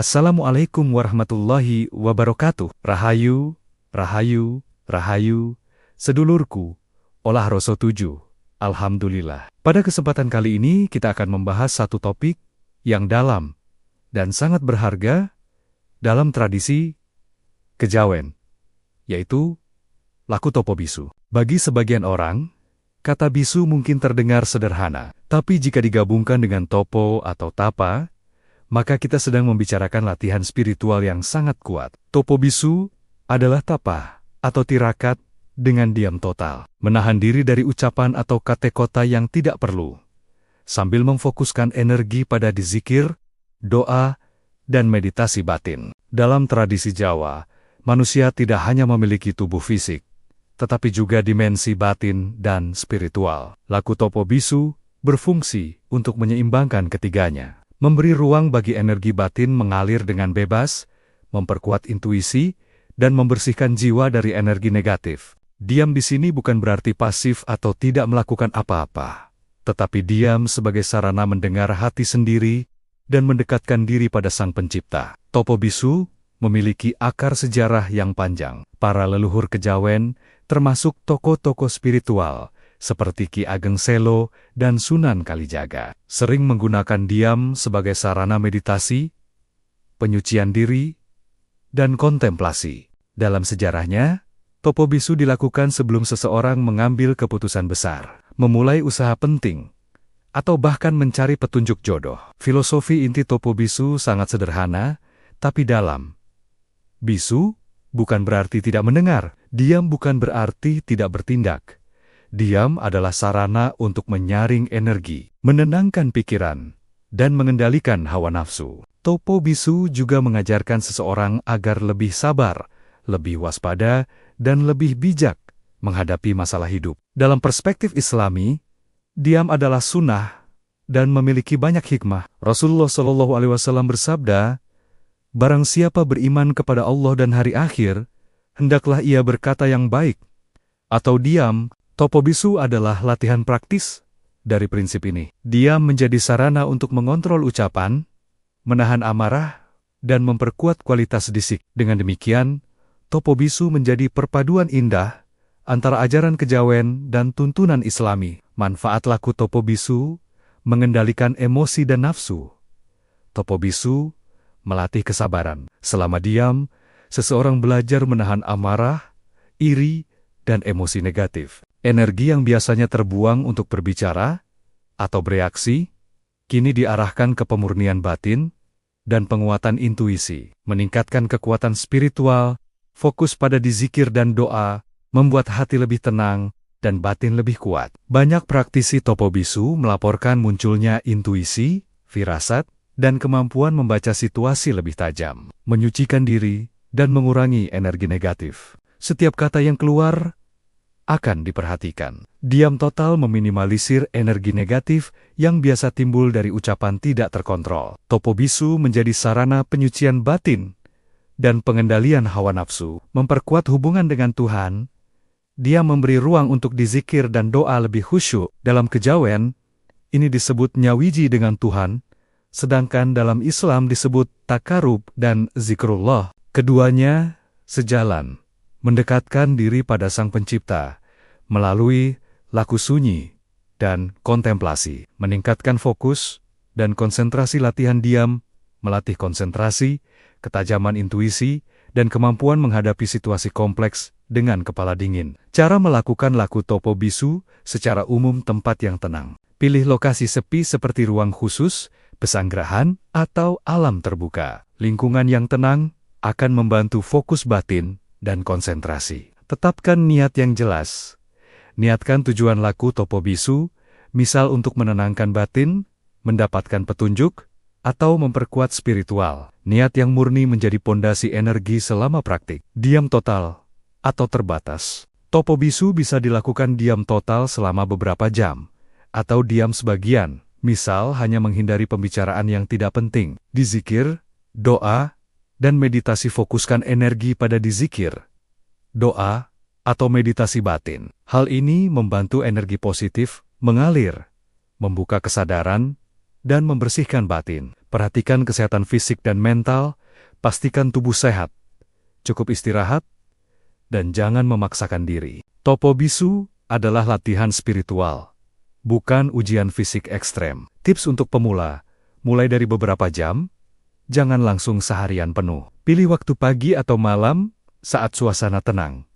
Assalamualaikum warahmatullahi wabarakatuh. Rahayu, rahayu, rahayu, sedulurku, olah rasa 7. Alhamdulillah. Pada kesempatan kali ini kita akan membahas satu topik yang dalam dan sangat berharga dalam tradisi kejawen, yaitu laku topo bisu. Bagi sebagian orang, kata bisu mungkin terdengar sederhana, tapi jika digabungkan dengan topo atau tapa, maka kita sedang membicarakan latihan spiritual yang sangat kuat. Topo bisu adalah tapa atau tirakat dengan diam total, menahan diri dari ucapan atau kata-kata yang tidak perlu, sambil memfokuskan energi pada dzikir, doa, dan meditasi batin. Dalam tradisi Jawa, manusia tidak hanya memiliki tubuh fisik, tetapi juga dimensi batin dan spiritual. Laku topo bisu berfungsi untuk menyeimbangkan ketiganya, memberi ruang bagi energi batin mengalir dengan bebas, memperkuat intuisi, dan membersihkan jiwa dari energi negatif. Diam di sini bukan berarti pasif atau tidak melakukan apa-apa, tetapi diam sebagai sarana mendengar hati sendiri dan mendekatkan diri pada Sang Pencipta. Topo bisu memiliki akar sejarah yang panjang. Para leluhur kejawen, termasuk tokoh-tokoh spiritual, seperti Ki Ageng Selo dan Sunan Kalijaga, sering menggunakan diam sebagai sarana meditasi, penyucian diri, dan kontemplasi. Dalam sejarahnya, topo bisu dilakukan sebelum seseorang mengambil keputusan besar, memulai usaha penting, atau bahkan mencari petunjuk jodoh. Filosofi inti topo bisu sangat sederhana, tapi dalam. Bisu bukan berarti tidak mendengar, diam bukan berarti tidak bertindak. Diam adalah sarana untuk menyaring energi, menenangkan pikiran, dan mengendalikan hawa nafsu. Topo bisu juga mengajarkan seseorang agar lebih sabar, lebih waspada, dan lebih bijak menghadapi masalah hidup. Dalam perspektif Islami, diam adalah sunnah dan memiliki banyak hikmah. Rasulullah SAW bersabda, "Barang siapa beriman kepada Allah dan hari akhir, hendaklah ia berkata yang baik atau diam." Topo bisu adalah latihan praktis dari prinsip ini. Diam menjadi sarana untuk mengontrol ucapan, menahan amarah, dan memperkuat kualitas dzikir. Dengan demikian, topo bisu menjadi perpaduan indah antara ajaran kejawen dan tuntunan Islami. Manfaat laku topo bisu mengendalikan emosi dan nafsu. Topo bisu melatih kesabaran. Selama diam, seseorang belajar menahan amarah, iri, dan emosi negatif. Energi yang biasanya terbuang untuk berbicara atau bereaksi, kini diarahkan ke pemurnian batin dan penguatan intuisi. Meningkatkan kekuatan spiritual, fokus pada dzikir dan doa, membuat hati lebih tenang dan batin lebih kuat. Banyak praktisi topo bisu melaporkan munculnya intuisi, firasat, dan kemampuan membaca situasi lebih tajam, menyucikan diri, dan mengurangi energi negatif. Setiap kata yang keluar akan diperhatikan. Diam total meminimalisir energi negatif yang biasa timbul dari ucapan tidak terkontrol. Topo bisu menjadi sarana penyucian batin dan pengendalian hawa nafsu, memperkuat hubungan dengan Tuhan. Dia memberi ruang untuk dzikir dan doa lebih khusyuk. Dalam kejawen, ini disebut nyawiji dengan Tuhan, sedangkan dalam Islam disebut takarub dan zikrullah. Keduanya sejalan, mendekatkan diri pada Sang Pencipta melalui laku sunyi dan kontemplasi, meningkatkan fokus dan konsentrasi. Latihan diam melatih konsentrasi, ketajaman intuisi, dan kemampuan menghadapi situasi kompleks dengan kepala dingin. Cara melakukan laku topo bisu secara umum: tempat yang tenang. Pilih lokasi sepi seperti ruang khusus, pesanggerahan, atau alam terbuka. Lingkungan yang tenang akan membantu fokus batin dan konsentrasi. Tetapkan niat yang jelas. Niatkan tujuan laku topo bisu, misal untuk menenangkan batin, mendapatkan petunjuk, atau memperkuat spiritual. Niat yang murni menjadi pondasi energi selama praktik. Diam total atau terbatas. Topo bisu bisa dilakukan diam total selama beberapa jam, atau diam sebagian, misal hanya menghindari pembicaraan yang tidak penting. Di zikir, doa, dan meditasi fokuskan energi pada dzikir, doa, atau meditasi batin. Hal ini membantu energi positif mengalir, membuka kesadaran, dan membersihkan batin. Perhatikan kesehatan fisik dan mental, pastikan tubuh sehat, cukup istirahat, dan jangan memaksakan diri. Topo bisu adalah latihan spiritual, bukan ujian fisik ekstrem. Tips untuk pemula, mulai dari beberapa jam, jangan langsung seharian penuh. Pilih waktu pagi atau malam saat suasana tenang.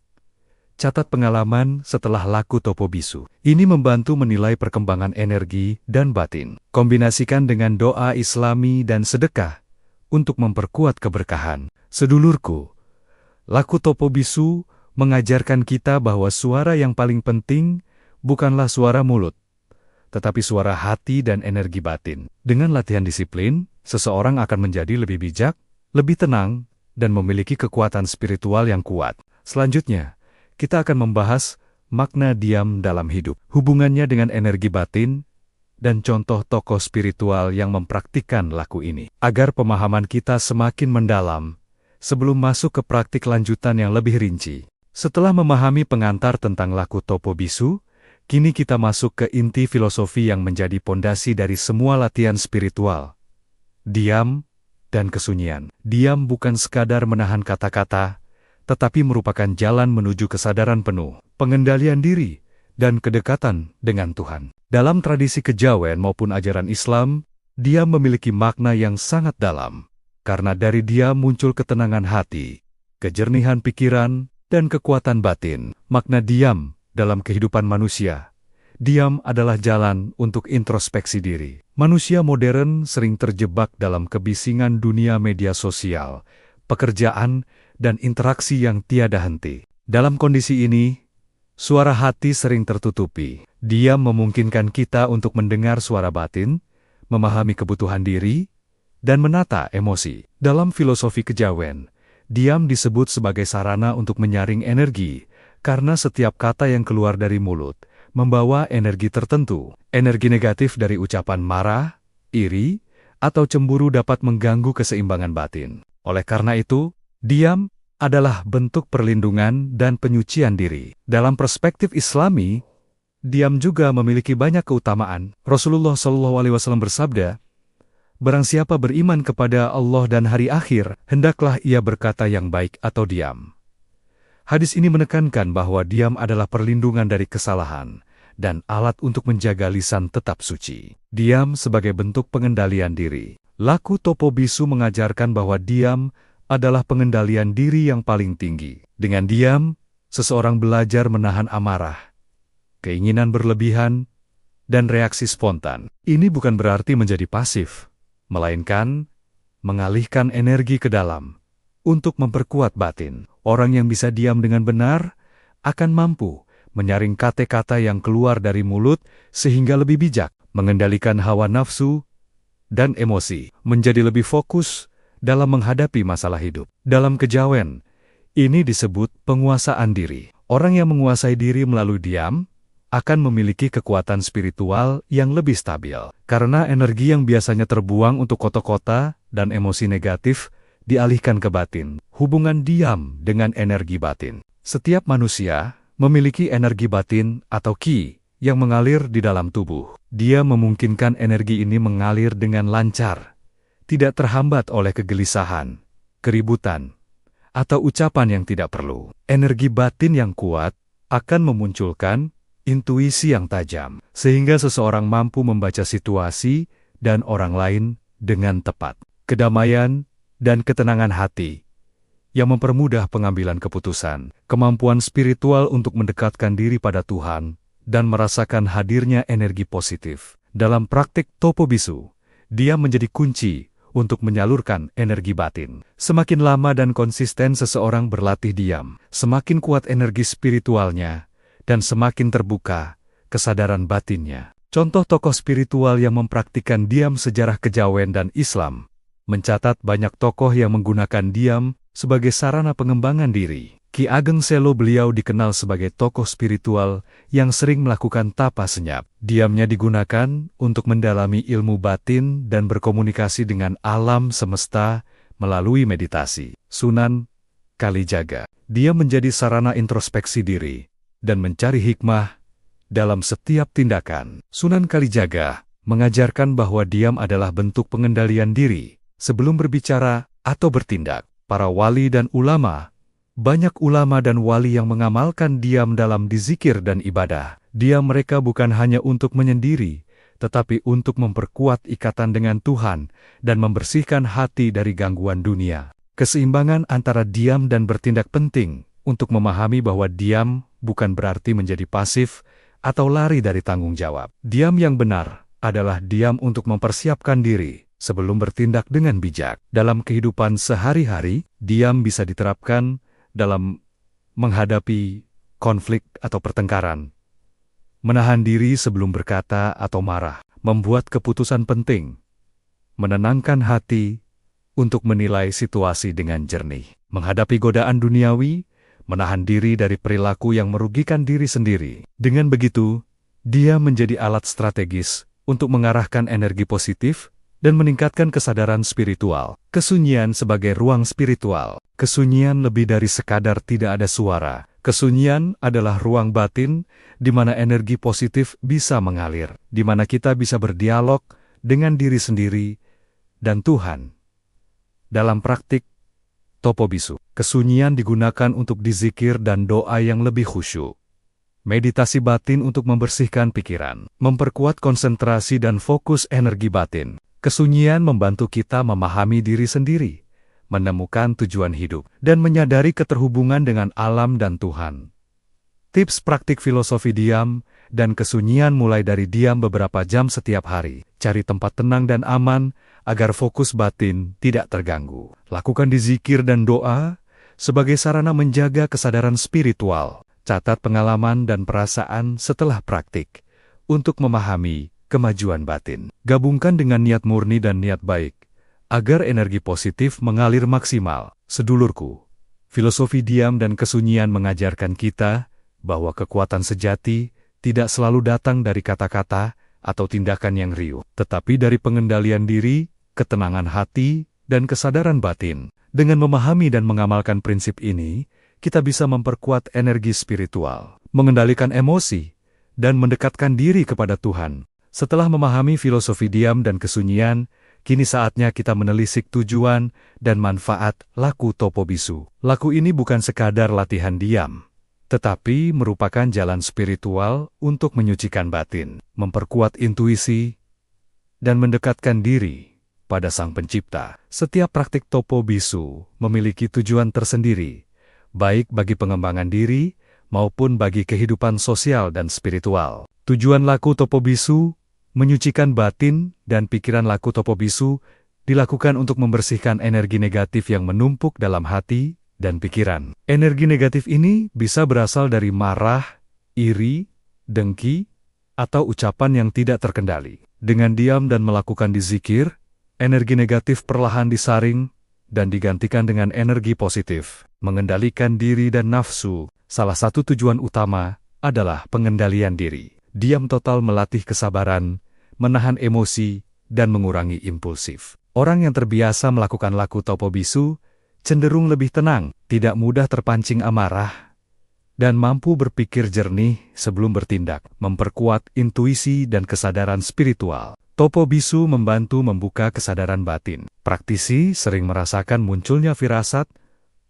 Catat pengalaman setelah laku topo bisu. Ini membantu menilai perkembangan energi dan batin. Kombinasikan dengan doa Islami dan sedekah untuk memperkuat keberkahan. Sedulurku, laku topo bisu mengajarkan kita bahwa suara yang paling penting bukanlah suara mulut, tetapi suara hati dan energi batin. Dengan latihan disiplin, seseorang akan menjadi lebih bijak, lebih tenang, dan memiliki kekuatan spiritual yang kuat. Selanjutnya, kita akan membahas makna diam dalam hidup, hubungannya dengan energi batin, dan contoh tokoh spiritual yang mempraktikkan laku ini. Agar pemahaman kita semakin mendalam, sebelum masuk ke praktik lanjutan yang lebih rinci. Setelah memahami pengantar tentang laku topo bisu, kini kita masuk ke inti filosofi yang menjadi pondasi dari semua latihan spiritual. Diam dan kesunyian. Diam bukan sekadar menahan kata-kata, tetapi merupakan jalan menuju kesadaran penuh, pengendalian diri, dan kedekatan dengan Tuhan. Dalam tradisi kejawen maupun ajaran Islam, diam memiliki makna yang sangat dalam, karena dari diam muncul ketenangan hati, kejernihan pikiran, dan kekuatan batin. Makna diam dalam kehidupan manusia. Diam adalah jalan untuk introspeksi diri. Manusia modern sering terjebak dalam kebisingan dunia media sosial, pekerjaan, dan interaksi yang tiada henti. Dalam kondisi ini, suara hati sering tertutupi. Diam memungkinkan kita untuk mendengar suara batin, memahami kebutuhan diri, dan menata emosi. Dalam filosofi kejawen, diam disebut sebagai sarana untuk menyaring energi, karena setiap kata yang keluar dari mulut membawa energi tertentu. Energi negatif dari ucapan marah, iri, atau cemburu dapat mengganggu keseimbangan batin. Oleh karena itu, diam adalah bentuk perlindungan dan penyucian diri. Dalam perspektif Islami, diam juga memiliki banyak keutamaan. Rasulullah SAW bersabda, "Barang siapa beriman kepada Allah dan hari akhir, hendaklah ia berkata yang baik atau diam." Hadis ini menekankan bahwa diam adalah perlindungan dari kesalahan dan alat untuk menjaga lisan tetap suci. Diam sebagai bentuk pengendalian diri. Laku topo bisu mengajarkan bahwa diam adalah pengendalian diri yang paling tinggi. Dengan diam, seseorang belajar menahan amarah, keinginan berlebihan, dan reaksi spontan. Ini bukan berarti menjadi pasif, melainkan mengalihkan energi ke dalam untuk memperkuat batin. Orang yang bisa diam dengan benar akan mampu menyaring kata-kata yang keluar dari mulut sehingga lebih bijak, mengendalikan hawa nafsu dan emosi, menjadi lebih fokus dalam menghadapi masalah hidup. Dalam kejawen, ini disebut penguasaan diri. Orang yang menguasai diri melalui diam akan memiliki kekuatan spiritual yang lebih stabil. Karena energi yang biasanya terbuang untuk kota-kota dan emosi negatif dialihkan ke batin. Hubungan diam dengan energi batin. Setiap manusia memiliki energi batin atau ki yang mengalir di dalam tubuh. Dia memungkinkan energi ini mengalir dengan lancar, tidak terhambat oleh kegelisahan, keributan, atau ucapan yang tidak perlu. Energi batin yang kuat akan memunculkan intuisi yang tajam, sehingga seseorang mampu membaca situasi dan orang lain dengan tepat. Kedamaian dan ketenangan hati yang mempermudah pengambilan keputusan, kemampuan spiritual untuk mendekatkan diri pada Tuhan, dan merasakan hadirnya energi positif. Dalam praktik topo bisu, dia menjadi kunci untuk menyalurkan energi batin. Semakin lama dan konsisten seseorang berlatih diam, semakin kuat energi spiritualnya, dan semakin terbuka kesadaran batinnya. Contoh tokoh spiritual yang mempraktikkan diam sejarah kejawen dan Islam mencatat banyak tokoh yang menggunakan diam sebagai sarana pengembangan diri. Ki Ageng Selo beliau dikenal sebagai tokoh spiritual yang sering melakukan tapa senyap. Diamnya digunakan untuk mendalami ilmu batin dan berkomunikasi dengan alam semesta melalui meditasi. Sunan Kalijaga. Dia menjadi sarana introspeksi diri dan mencari hikmah dalam setiap tindakan. Sunan Kalijaga mengajarkan bahwa diam adalah bentuk pengendalian diri sebelum berbicara atau bertindak. Para wali dan ulama, banyak ulama dan wali yang mengamalkan diam dalam dizikir dan ibadah. Diam mereka bukan hanya untuk menyendiri, tetapi untuk memperkuat ikatan dengan Tuhan dan membersihkan hati dari gangguan dunia. Keseimbangan antara diam dan bertindak penting untuk memahami bahwa diam bukan berarti menjadi pasif atau lari dari tanggung jawab. Diam yang benar adalah diam untuk mempersiapkan diri sebelum bertindak dengan bijak. Dalam kehidupan sehari-hari, diam bisa diterapkan dalam menghadapi konflik atau pertengkaran, menahan diri sebelum berkata atau marah, membuat keputusan penting, menenangkan hati untuk menilai situasi dengan jernih, menghadapi godaan duniawi, menahan diri dari perilaku yang merugikan diri sendiri. Dengan begitu, dia menjadi alat strategis untuk mengarahkan energi positif dan meningkatkan kesadaran spiritual. Kesunyian sebagai ruang spiritual. Kesunyian lebih dari sekadar tidak ada suara. Kesunyian adalah ruang batin di mana energi positif bisa mengalir, di mana kita bisa berdialog dengan diri sendiri dan Tuhan. Dalam praktik Topo Bisu, kesunyian digunakan untuk dizikir dan doa yang lebih khusyuk. Meditasi batin untuk membersihkan pikiran, memperkuat konsentrasi dan fokus energi batin. Kesunyian membantu kita memahami diri sendiri, menemukan tujuan hidup, dan menyadari keterhubungan dengan alam dan Tuhan. Tips praktik filosofi diam dan kesunyian mulai dari diam beberapa jam setiap hari. Cari tempat tenang dan aman agar fokus batin tidak terganggu. Lakukan dizikir dan doa sebagai sarana menjaga kesadaran spiritual. Catat pengalaman dan perasaan setelah praktik untuk memahami kemajuan batin. Gabungkan dengan niat murni dan niat baik, agar energi positif mengalir maksimal. Sedulurku, filosofi diam dan kesunyian mengajarkan kita bahwa kekuatan sejati tidak selalu datang dari kata-kata atau tindakan yang riuh, tetapi dari pengendalian diri, ketenangan hati, dan kesadaran batin. Dengan memahami dan mengamalkan prinsip ini, kita bisa memperkuat energi spiritual, mengendalikan emosi, dan mendekatkan diri kepada Tuhan. Setelah memahami filosofi diam dan kesunyian, kini saatnya kita menelisik tujuan dan manfaat laku Topo Bisu. Laku ini bukan sekadar latihan diam, tetapi merupakan jalan spiritual untuk menyucikan batin, memperkuat intuisi, dan mendekatkan diri pada Sang Pencipta. Setiap praktik Topo Bisu memiliki tujuan tersendiri, baik bagi pengembangan diri maupun bagi kehidupan sosial dan spiritual. Tujuan laku Topo Bisu menyucikan batin dan pikiran. Laku Topo Bisu dilakukan untuk membersihkan energi negatif yang menumpuk dalam hati dan pikiran. Energi negatif ini bisa berasal dari marah, iri, dengki, atau ucapan yang tidak terkendali. Dengan diam dan melakukan dizikir, energi negatif perlahan disaring dan digantikan dengan energi positif. Mengendalikan diri dan nafsu, salah satu tujuan utama adalah pengendalian diri. Diam total melatih kesabaran, menahan emosi, dan mengurangi impulsif. Orang yang terbiasa melakukan laku Topo Bisu cenderung lebih tenang, tidak mudah terpancing amarah, dan mampu berpikir jernih sebelum bertindak, memperkuat intuisi dan kesadaran spiritual. Topo Bisu membantu membuka kesadaran batin. Praktisi sering merasakan munculnya firasat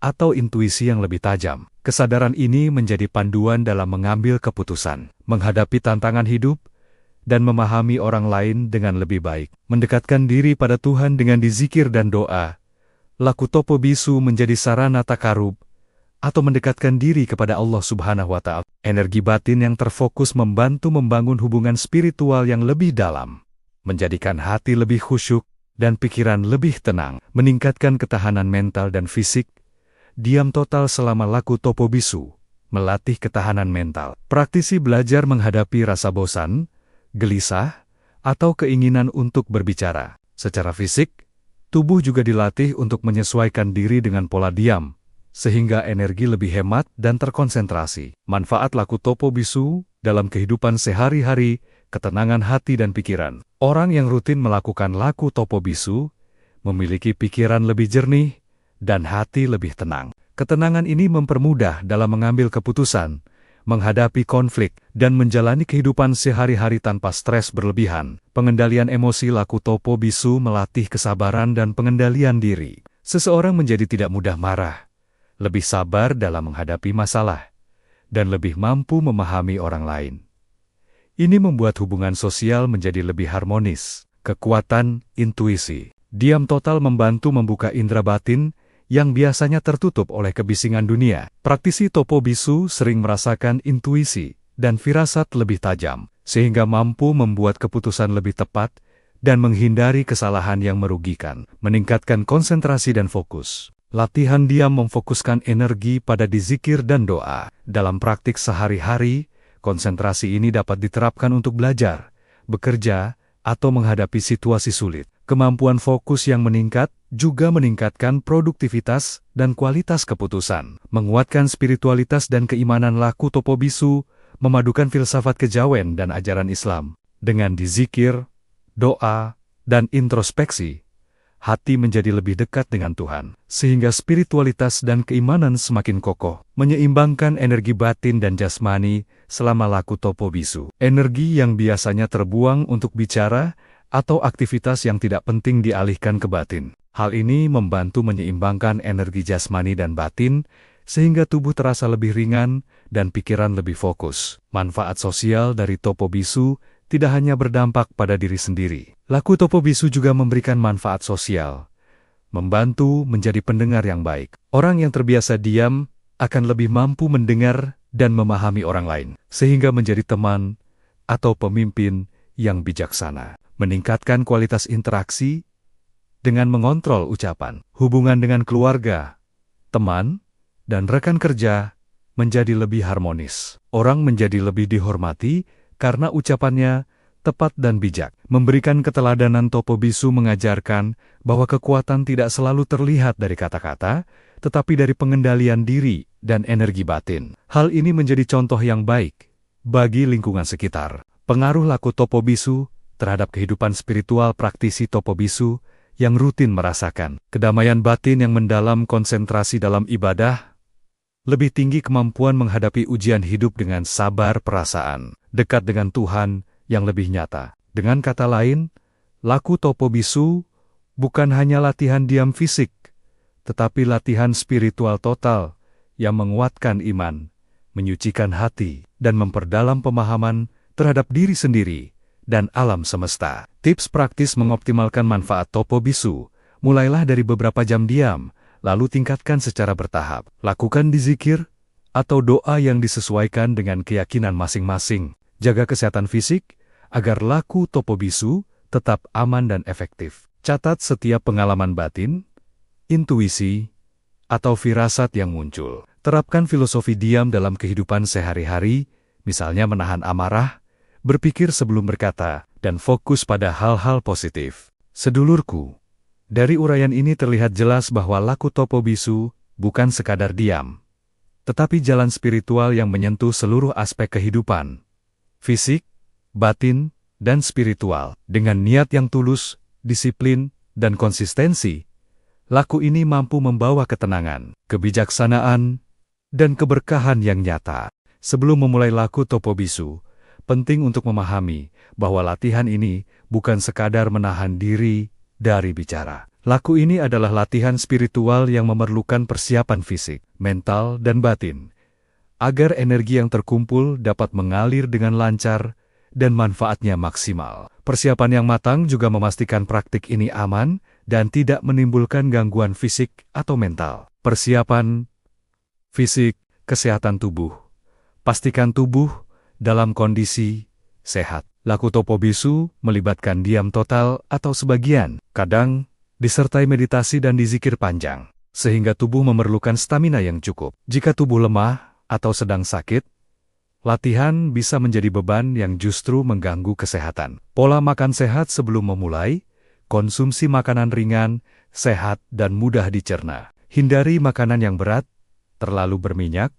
atau intuisi yang lebih tajam. Kesadaran ini menjadi panduan dalam mengambil keputusan, menghadapi tantangan hidup, dan memahami orang lain dengan lebih baik. Mendekatkan diri pada Tuhan dengan dizikir dan doa, laku Topo Bisu menjadi sarana takarub, atau mendekatkan diri kepada Allah Subhanahu wa Ta'ala. Energi batin yang terfokus membantu membangun hubungan spiritual yang lebih dalam, menjadikan hati lebih khusyuk dan pikiran lebih tenang, meningkatkan ketahanan mental dan fisik. Diam total selama laku Topo Bisu melatih ketahanan mental. Praktisi belajar menghadapi rasa bosan, gelisah, atau keinginan untuk berbicara. Secara fisik, tubuh juga dilatih untuk menyesuaikan diri dengan pola diam, sehingga energi lebih hemat dan terkonsentrasi. Manfaat laku Topo Bisu dalam kehidupan sehari-hari, ketenangan hati dan pikiran. Orang yang rutin melakukan laku Topo Bisu memiliki pikiran lebih jernih dan hati lebih tenang. Ketenangan ini mempermudah dalam mengambil keputusan, menghadapi konflik, dan menjalani kehidupan sehari-hari tanpa stres berlebihan. Pengendalian emosi Laku Topo Bisu melatih kesabaran dan pengendalian diri. Seseorang menjadi tidak mudah marah, lebih sabar dalam menghadapi masalah, dan lebih mampu memahami orang lain. Ini membuat hubungan sosial menjadi lebih harmonis. Kekuatan intuisi. Diam total membantu membuka indera batin yang biasanya tertutup oleh kebisingan dunia. Praktisi Topo Bisu sering merasakan intuisi dan firasat lebih tajam, sehingga mampu membuat keputusan lebih tepat dan menghindari kesalahan yang merugikan. Meningkatkan konsentrasi dan fokus. Latihan diam memfokuskan energi pada zikir dan doa. Dalam praktik sehari-hari, konsentrasi ini dapat diterapkan untuk belajar, bekerja, atau menghadapi situasi sulit. Kemampuan fokus yang meningkat juga meningkatkan produktivitas dan kualitas keputusan. Menguatkan spiritualitas dan keimanan Laku Topo Bisu, memadukan filsafat kejawen dan ajaran Islam. Dengan zikir, doa, dan introspeksi, hati menjadi lebih dekat dengan Tuhan, sehingga spiritualitas dan keimanan semakin kokoh, menyeimbangkan energi batin dan jasmani selama Laku Topo Bisu. Energi yang biasanya terbuang untuk bicara atau aktivitas yang tidak penting dialihkan ke batin. Hal ini membantu menyeimbangkan energi jasmani dan batin, sehingga tubuh terasa lebih ringan dan pikiran lebih fokus. Manfaat sosial dari Topo Bisu tidak hanya berdampak pada diri sendiri. Laku Topo Bisu juga memberikan manfaat sosial, membantu menjadi pendengar yang baik. Orang yang terbiasa diam akan lebih mampu mendengar dan memahami orang lain, sehingga menjadi teman atau pemimpin yang bijaksana. Meningkatkan kualitas interaksi dengan mengontrol ucapan. Hubungan dengan keluarga, teman, dan rekan kerja menjadi lebih harmonis. Orang menjadi lebih dihormati karena ucapannya tepat dan bijak. Memberikan keteladanan Topo Bisu mengajarkan bahwa kekuatan tidak selalu terlihat dari kata-kata, tetapi dari pengendalian diri dan energi batin. Hal ini menjadi contoh yang baik bagi lingkungan sekitar. Pengaruh Laku Topo Bisu terhadap kehidupan spiritual. Praktisi Topo Bisu yang rutin merasakan kedamaian batin yang mendalam, konsentrasi dalam ibadah, lebih tinggi kemampuan menghadapi ujian hidup dengan sabar perasaan, dekat dengan Tuhan yang lebih nyata. Dengan kata lain, Laku Topo Bisu bukan hanya latihan diam fisik, tetapi latihan spiritual total yang menguatkan iman, menyucikan hati, dan memperdalam pemahaman terhadap diri sendiri dan alam semesta. Tips praktis mengoptimalkan manfaat Topo Bisu. Mulailah dari beberapa jam diam, lalu tingkatkan secara bertahap. Lakukan zikir atau doa yang disesuaikan dengan keyakinan masing-masing. Jaga kesehatan fisik agar Laku Topo Bisu tetap aman dan efektif. Catat setiap pengalaman batin, intuisi, atau firasat yang muncul. Terapkan filosofi diam dalam kehidupan sehari-hari, misalnya menahan amarah, berpikir sebelum berkata, dan fokus pada hal-hal positif. Sedulurku, dari uraian ini terlihat jelas bahwa Laku Topo Bisu bukan sekadar diam, tetapi jalan spiritual yang menyentuh seluruh aspek kehidupan, fisik, batin, dan spiritual. Dengan niat yang tulus, disiplin, dan konsistensi, laku ini mampu membawa ketenangan, kebijaksanaan, dan keberkahan yang nyata. Sebelum memulai Laku Topo Bisu, penting untuk memahami bahwa latihan ini bukan sekadar menahan diri dari bicara. Laku ini adalah latihan spiritual yang memerlukan persiapan fisik, mental, dan batin, agar energi yang terkumpul dapat mengalir dengan lancar dan manfaatnya maksimal. Persiapan yang matang juga memastikan praktik ini aman dan tidak menimbulkan gangguan fisik atau mental. Persiapan fisik, kesehatan tubuh. Pastikan tubuh dalam kondisi sehat. Laku Topo Bisu melibatkan diam total atau sebagian, kadang disertai meditasi dan zikir panjang, sehingga tubuh memerlukan stamina yang cukup. Jika tubuh lemah atau sedang sakit, latihan bisa menjadi beban yang justru mengganggu kesehatan. Pola makan sehat sebelum memulai, konsumsi makanan ringan, sehat, dan mudah dicerna. Hindari makanan yang berat, terlalu berminyak,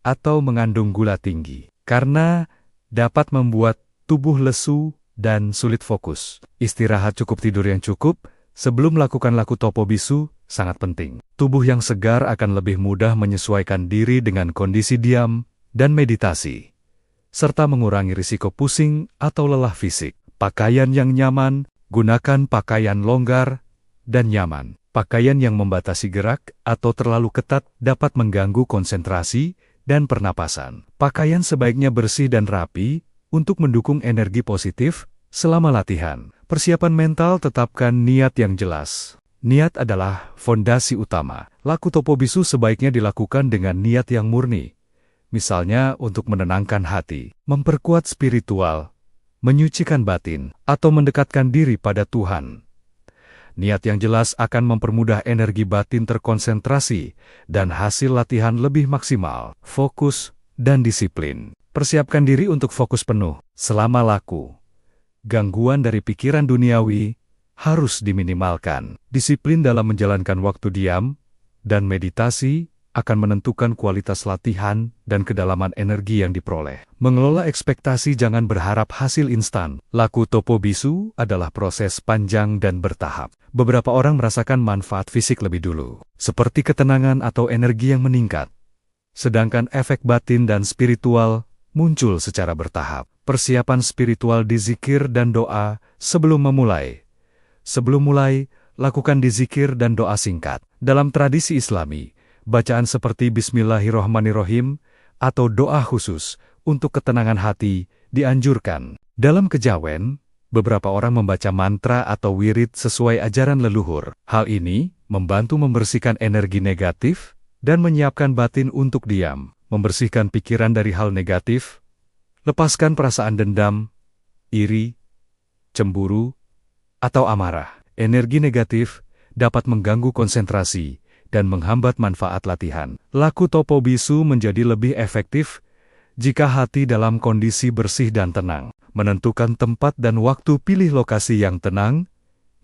atau mengandung gula tinggi, karena dapat membuat tubuh lesu dan sulit fokus. Istirahat cukup, tidur yang cukup sebelum melakukan Laku Topo Bisu sangat penting. Tubuh yang segar akan lebih mudah menyesuaikan diri dengan kondisi diam dan meditasi, serta mengurangi risiko pusing atau lelah fisik. Pakaian yang nyaman, gunakan pakaian longgar dan nyaman. Pakaian yang membatasi gerak atau terlalu ketat dapat mengganggu konsentrasi dan pernapasan. Pakaian sebaiknya bersih dan rapi untuk mendukung energi positif selama latihan. Persiapan mental, tetapkan niat yang jelas. Niat adalah fondasi utama. Laku Topo Bisu sebaiknya dilakukan dengan niat yang murni. Misalnya untuk menenangkan hati, memperkuat spiritual, menyucikan batin, atau mendekatkan diri pada Tuhan. Niat yang jelas akan mempermudah energi batin terkonsentrasi dan hasil latihan lebih maksimal, fokus, dan disiplin. Persiapkan diri untuk fokus penuh selama laku. Gangguan dari pikiran duniawi harus diminimalkan. Disiplin dalam menjalankan waktu diam dan meditasi akan menentukan kualitas latihan dan kedalaman energi yang diperoleh. Mengelola ekspektasi, jangan berharap hasil instan. Laku Topo Bisu adalah proses panjang dan bertahap. Beberapa orang merasakan manfaat fisik lebih dulu, seperti ketenangan atau energi yang meningkat. Sedangkan efek batin dan spiritual muncul secara bertahap. Persiapan spiritual di zikir dan doa sebelum memulai. Sebelum mulai, lakukan dizikir dan doa singkat. Dalam tradisi Islami, bacaan seperti Bismillahirrohmanirrohim atau doa khusus untuk ketenangan hati dianjurkan. Dalam kejawen, beberapa orang membaca mantra atau wirid sesuai ajaran leluhur. Hal ini membantu membersihkan energi negatif dan menyiapkan batin untuk diam, membersihkan pikiran dari hal negatif, lepaskan perasaan dendam, iri, cemburu, atau amarah. Energi negatif dapat mengganggu konsentrasi dan menghambat manfaat latihan. Laku Topo Bisu menjadi lebih efektif jika hati dalam kondisi bersih dan tenang. Menentukan tempat dan waktu, pilih lokasi yang tenang,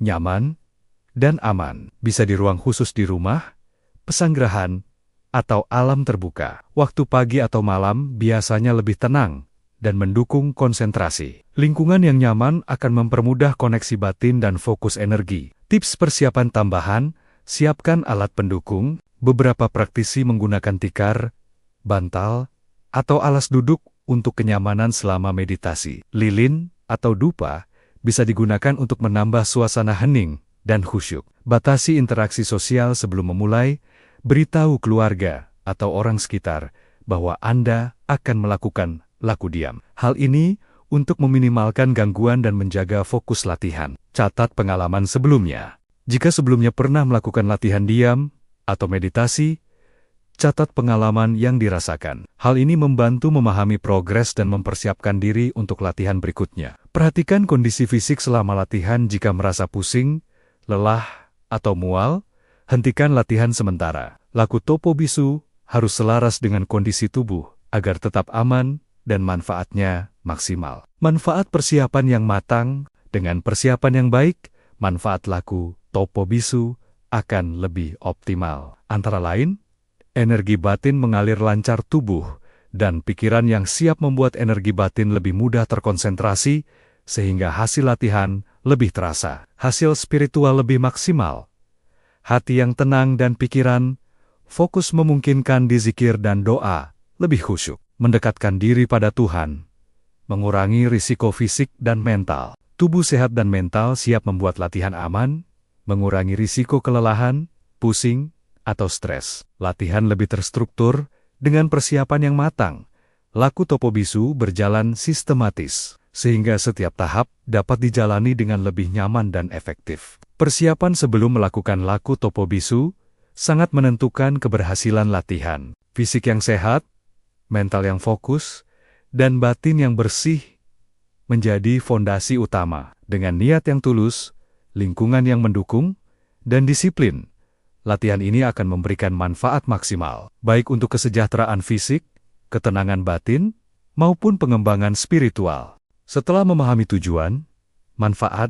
nyaman, dan aman. Bisa di ruang khusus di rumah, pesanggerahan, atau alam terbuka. Waktu pagi atau malam biasanya lebih tenang dan mendukung konsentrasi. Lingkungan yang nyaman akan mempermudah koneksi batin dan fokus energi. Tips persiapan tambahan, siapkan alat pendukung. Beberapa praktisi menggunakan tikar, bantal, atau alas duduk untuk kenyamanan selama meditasi. Lilin atau dupa bisa digunakan untuk menambah suasana hening dan khusyuk. Batasi interaksi sosial sebelum memulai. Beritahu keluarga atau orang sekitar bahwa Anda akan melakukan laku diam. Hal ini untuk meminimalkan gangguan dan menjaga fokus latihan. Catat pengalaman sebelumnya. Jika sebelumnya pernah melakukan latihan diam atau meditasi, catat pengalaman yang dirasakan. Hal ini membantu memahami progres dan mempersiapkan diri untuk latihan berikutnya. Perhatikan kondisi fisik selama latihan. Jika merasa pusing, lelah, atau mual, hentikan latihan sementara. Laku Topo Bisu harus selaras dengan kondisi tubuh agar tetap aman dan manfaatnya maksimal. Manfaat persiapan yang matang dengan persiapan yang baik, manfaat laku Topo Bisu akan lebih optimal. Antara lain, energi batin mengalir lancar, tubuh dan pikiran yang siap membuat energi batin lebih mudah terkonsentrasi, sehingga hasil latihan lebih terasa. Hasil spiritual lebih maksimal. Hati yang tenang dan pikiran fokus memungkinkan di zikir dan doa lebih khusyuk. Mendekatkan diri pada Tuhan, mengurangi risiko fisik dan mental. Tubuh sehat dan mental siap membuat latihan aman, mengurangi risiko kelelahan, pusing, atau stres. Latihan lebih terstruktur dengan persiapan yang matang. Laku Topo Bisu berjalan sistematis, sehingga setiap tahap dapat dijalani dengan lebih nyaman dan efektif. Persiapan sebelum melakukan laku Topo Bisu sangat menentukan keberhasilan latihan. Fisik yang sehat, mental yang fokus, dan batin yang bersih menjadi fondasi utama. Dengan niat yang tulus, lingkungan yang mendukung, dan disiplin, latihan ini akan memberikan manfaat maksimal, baik untuk kesejahteraan fisik, ketenangan batin, maupun pengembangan spiritual. Setelah memahami tujuan, manfaat,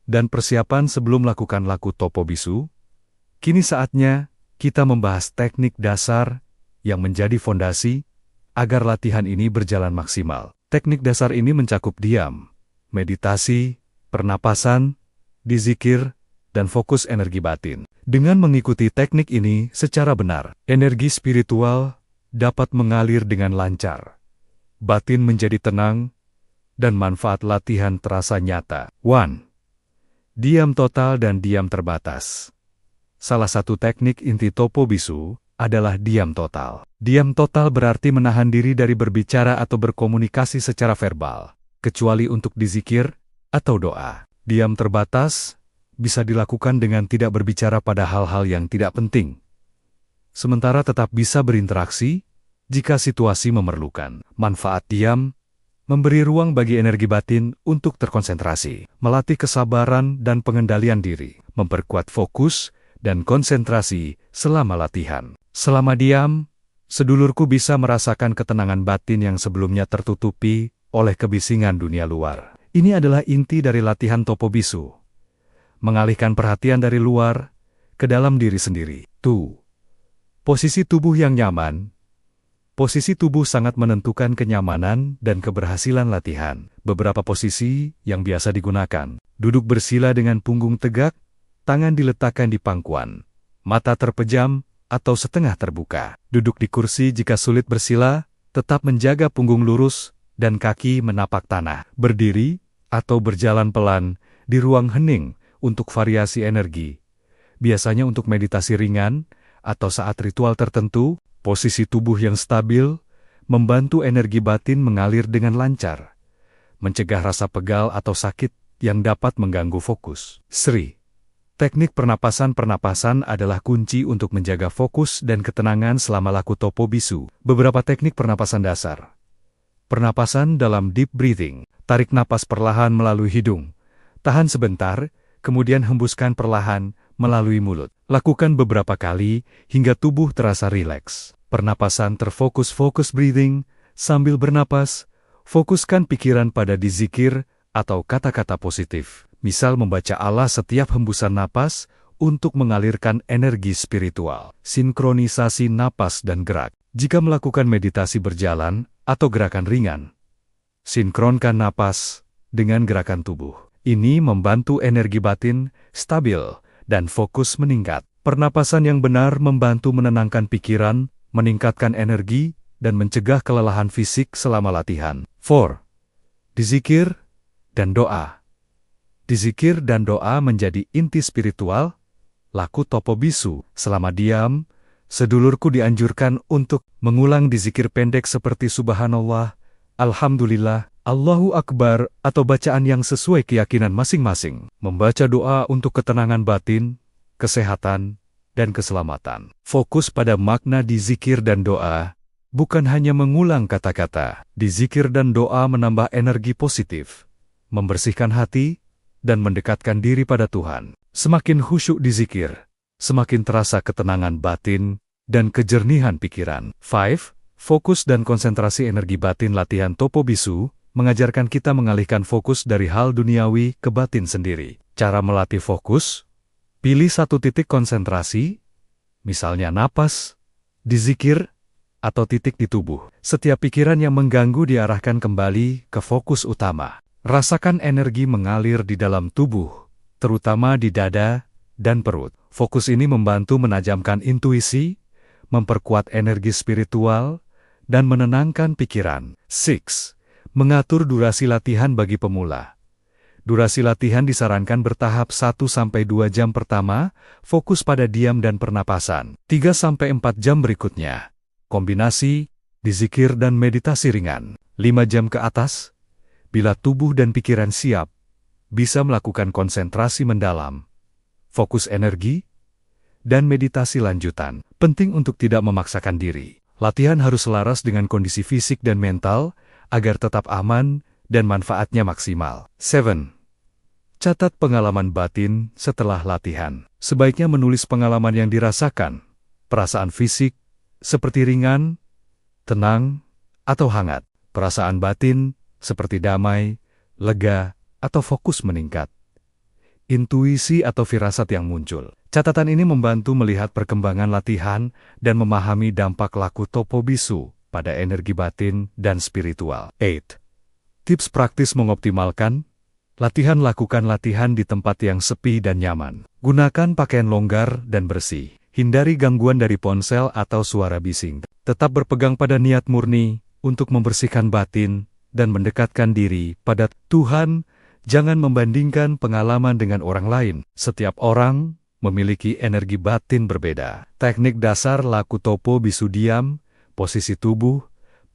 dan persiapan sebelum melakukan laku Topo Bisu, kini saatnya kita membahas teknik dasar yang menjadi fondasi agar latihan ini berjalan maksimal. Teknik dasar ini mencakup diam, meditasi, pernapasan, dizikir, dan fokus energi batin. Dengan mengikuti teknik ini secara benar, energi spiritual dapat mengalir dengan lancar. Batin menjadi tenang, dan manfaat latihan terasa nyata. 1. Diam total dan diam terbatas. Salah satu teknik inti Topo Bisu adalah diam total. Diam total berarti menahan diri dari berbicara atau berkomunikasi secara verbal, kecuali untuk dizikir atau doa. Diam terbatas bisa dilakukan dengan tidak berbicara pada hal-hal yang tidak penting, sementara tetap bisa berinteraksi jika situasi memerlukan. Manfaat diam memberi ruang bagi energi batin untuk terkonsentrasi, melatih kesabaran dan pengendalian diri, memperkuat fokus dan konsentrasi selama latihan. Selama diam, sedulurku bisa merasakan ketenangan batin yang sebelumnya tertutupi oleh kebisingan dunia luar. Ini adalah inti dari latihan Topo Bisu. Mengalihkan perhatian dari luar ke dalam diri sendiri. 2. Posisi tubuh yang nyaman. Posisi tubuh sangat menentukan kenyamanan dan keberhasilan latihan. Beberapa posisi yang biasa digunakan. Duduk bersila dengan punggung tegak, tangan diletakkan di pangkuan, mata terpejam atau setengah terbuka. Duduk di kursi jika sulit bersila, tetap menjaga punggung lurus dan kaki menapak tanah. Berdiri atau berjalan pelan di ruang hening untuk variasi energi. Biasanya untuk meditasi ringan atau saat ritual tertentu, posisi tubuh yang stabil membantu energi batin mengalir dengan lancar, mencegah rasa pegal atau sakit yang dapat mengganggu fokus. 3. Teknik pernapasan adalah kunci untuk menjaga fokus dan ketenangan selama laku Topo Bisu. Beberapa teknik pernapasan dasar. Pernapasan dalam deep breathing. Tarik napas perlahan melalui hidung. Tahan sebentar, kemudian hembuskan perlahan melalui mulut. Lakukan beberapa kali hingga tubuh terasa rileks. Pernapasan terfokus breathing. Sambil bernapas, fokuskan pikiran pada dizikir atau kata-kata positif. Misal membaca Allah setiap hembusan napas untuk mengalirkan energi spiritual. Sinkronisasi napas dan gerak. Jika melakukan meditasi berjalan atau gerakan ringan, sinkronkan napas dengan gerakan tubuh. Ini membantu energi batin stabil dan fokus meningkat. Pernapasan yang benar membantu menenangkan pikiran, meningkatkan energi, dan mencegah kelelahan fisik selama latihan. 4. Dizikir dan doa. Dizikir dan doa menjadi inti spiritual laku Topo Bisu. Selama diam, sedulurku dianjurkan untuk mengulang dizikir pendek seperti Subhanallah, Alhamdulillah, Allahu Akbar, atau bacaan yang sesuai keyakinan masing-masing. Membaca doa untuk ketenangan batin, kesehatan, dan keselamatan. Fokus pada makna dizikir dan doa, bukan hanya mengulang kata-kata. Dizikir dan doa menambah energi positif, membersihkan hati, dan mendekatkan diri pada Tuhan. Semakin khusyuk dizikir, semakin terasa ketenangan batin dan kejernihan pikiran. 5. Fokus dan konsentrasi energi batin. Latihan Topo Bisu mengajarkan kita mengalihkan fokus dari hal duniawi ke batin sendiri. Cara melatih fokus: pilih satu titik konsentrasi, misalnya napas, dizikir, atau titik di tubuh. Setiap pikiran yang mengganggu diarahkan kembali ke fokus utama. Rasakan energi mengalir di dalam tubuh, terutama di dada dan perut. Fokus ini membantu menajamkan intuisi, memperkuat energi spiritual, dan menenangkan pikiran. 6. Mengatur durasi latihan bagi pemula. Durasi latihan disarankan bertahap 1-2 jam pertama, fokus pada diam dan pernapasan. 3-4 jam berikutnya, kombinasi, dizikir dan meditasi ringan. 5 jam ke atas, bila tubuh dan pikiran siap, bisa melakukan konsentrasi mendalam, fokus energi, dan meditasi lanjutan. Penting untuk tidak memaksakan diri. Latihan harus selaras dengan kondisi fisik dan mental, agar tetap aman dan manfaatnya maksimal. 7. Catat pengalaman batin setelah latihan. Sebaiknya menulis pengalaman yang dirasakan, perasaan fisik, seperti ringan, tenang, atau hangat. Perasaan batin, seperti damai, lega, atau fokus meningkat. Intuisi atau firasat yang muncul. Catatan ini membantu melihat perkembangan latihan dan memahami dampak laku Topo Bisu pada energi batin dan spiritual. 8. Tips praktis mengoptimalkan latihan. Lakukan latihan di tempat yang sepi dan nyaman. Gunakan pakaian longgar dan bersih. Hindari gangguan dari ponsel atau suara bising. Tetap berpegang pada niat murni untuk membersihkan batin dan mendekatkan diri pada Tuhan. Jangan membandingkan pengalaman dengan orang lain. Setiap orang memiliki energi batin berbeda. Teknik dasar laku topo bisu diam, posisi tubuh,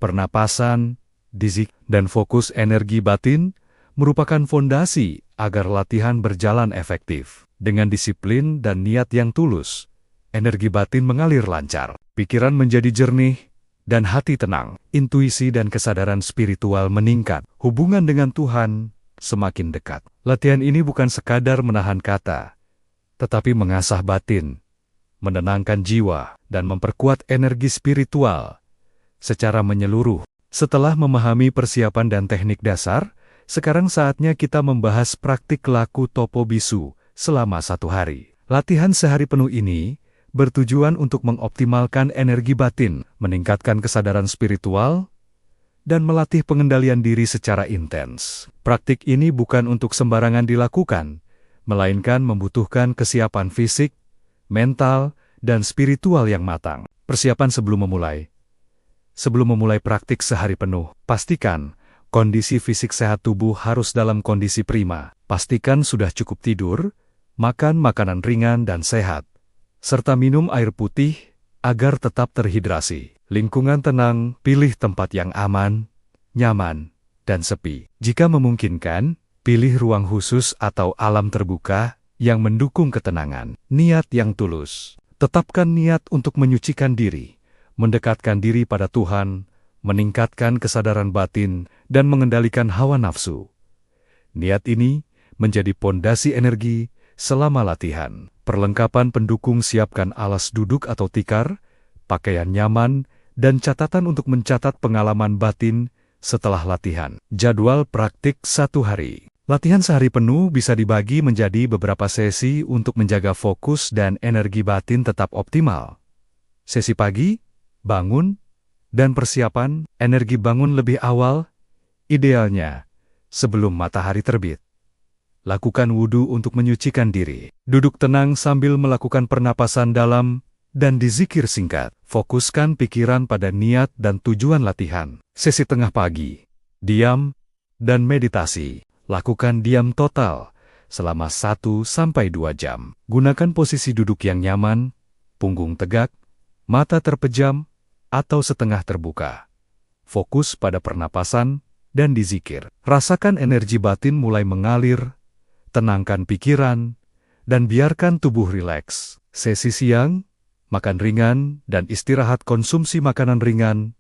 pernapasan, dizik, dan fokus energi batin merupakan fondasi agar latihan berjalan efektif. Dengan disiplin dan niat yang tulus, energi batin mengalir lancar, pikiran menjadi jernih, dan hati tenang. Intuisi dan kesadaran spiritual meningkat. Hubungan dengan Tuhan semakin dekat. Latihan ini bukan sekadar menahan kata, tetapi mengasah batin, menenangkan jiwa, dan memperkuat energi spiritual secara menyeluruh. Setelah memahami persiapan dan teknik dasar, sekarang saatnya kita membahas praktik laku topo bisu selama 1 hari. Latihan sehari penuh ini bertujuan untuk mengoptimalkan energi batin, meningkatkan kesadaran spiritual, dan melatih pengendalian diri secara intens. Praktik ini bukan untuk sembarangan dilakukan, melainkan membutuhkan kesiapan fisik, mental, dan spiritual yang matang. Persiapan sebelum memulai. Sebelum memulai praktik sehari penuh, pastikan kondisi fisik sehat tubuh harus dalam kondisi prima. Pastikan sudah cukup tidur, makan makanan ringan dan sehat, serta minum air putih agar tetap terhidrasi. Lingkungan tenang, pilih tempat yang aman, nyaman, dan sepi. Jika memungkinkan, pilih ruang khusus atau alam terbuka yang mendukung ketenangan. Niat yang tulus. Tetapkan niat untuk menyucikan diri, mendekatkan diri pada Tuhan, meningkatkan kesadaran batin, dan mengendalikan hawa nafsu. Niat ini menjadi pondasi energi selama latihan. Perlengkapan pendukung: siapkan alas duduk atau tikar, pakaian nyaman, dan catatan untuk mencatat pengalaman batin setelah latihan. Jadwal praktik 1 hari. Latihan sehari penuh bisa dibagi menjadi beberapa sesi untuk menjaga fokus dan energi batin tetap optimal. Sesi pagi, bangun, dan persiapan. Energi bangun lebih awal, idealnya sebelum matahari terbit. Lakukan wudhu untuk menyucikan diri. Duduk tenang sambil melakukan pernapasan dalam dan dizikir singkat. Fokuskan pikiran pada niat dan tujuan latihan. Sesi tengah pagi, diam dan meditasi. Lakukan diam total selama 1-2 jam. Gunakan posisi duduk yang nyaman, punggung tegak, mata terpejam, atau setengah terbuka. Fokus pada pernapasan dan dizikir. Rasakan energi batin mulai mengalir, tenangkan pikiran, dan biarkan tubuh rileks. Sesi siang, makan ringan dan istirahat. Konsumsi makanan ringan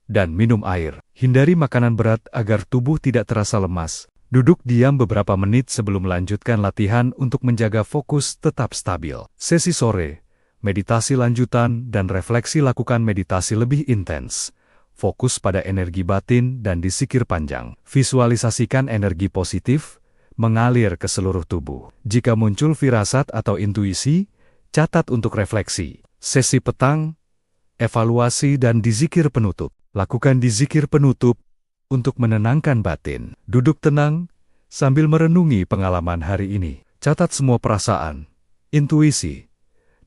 dan minum air. Hindari makanan berat agar tubuh tidak terasa lemas. Duduk diam beberapa menit sebelum melanjutkan latihan untuk menjaga fokus tetap stabil. Sesi sore, meditasi lanjutan dan refleksi. Lakukan meditasi lebih intens. Fokus pada energi batin dan dizikir panjang. Visualisasikan energi positif mengalir ke seluruh tubuh. Jika muncul firasat atau intuisi, catat untuk refleksi. Sesi petang, evaluasi dan dizikir penutup. Lakukan dizikir penutup untuk menenangkan batin. Duduk tenang sambil merenungi pengalaman hari ini. Catat semua perasaan, intuisi,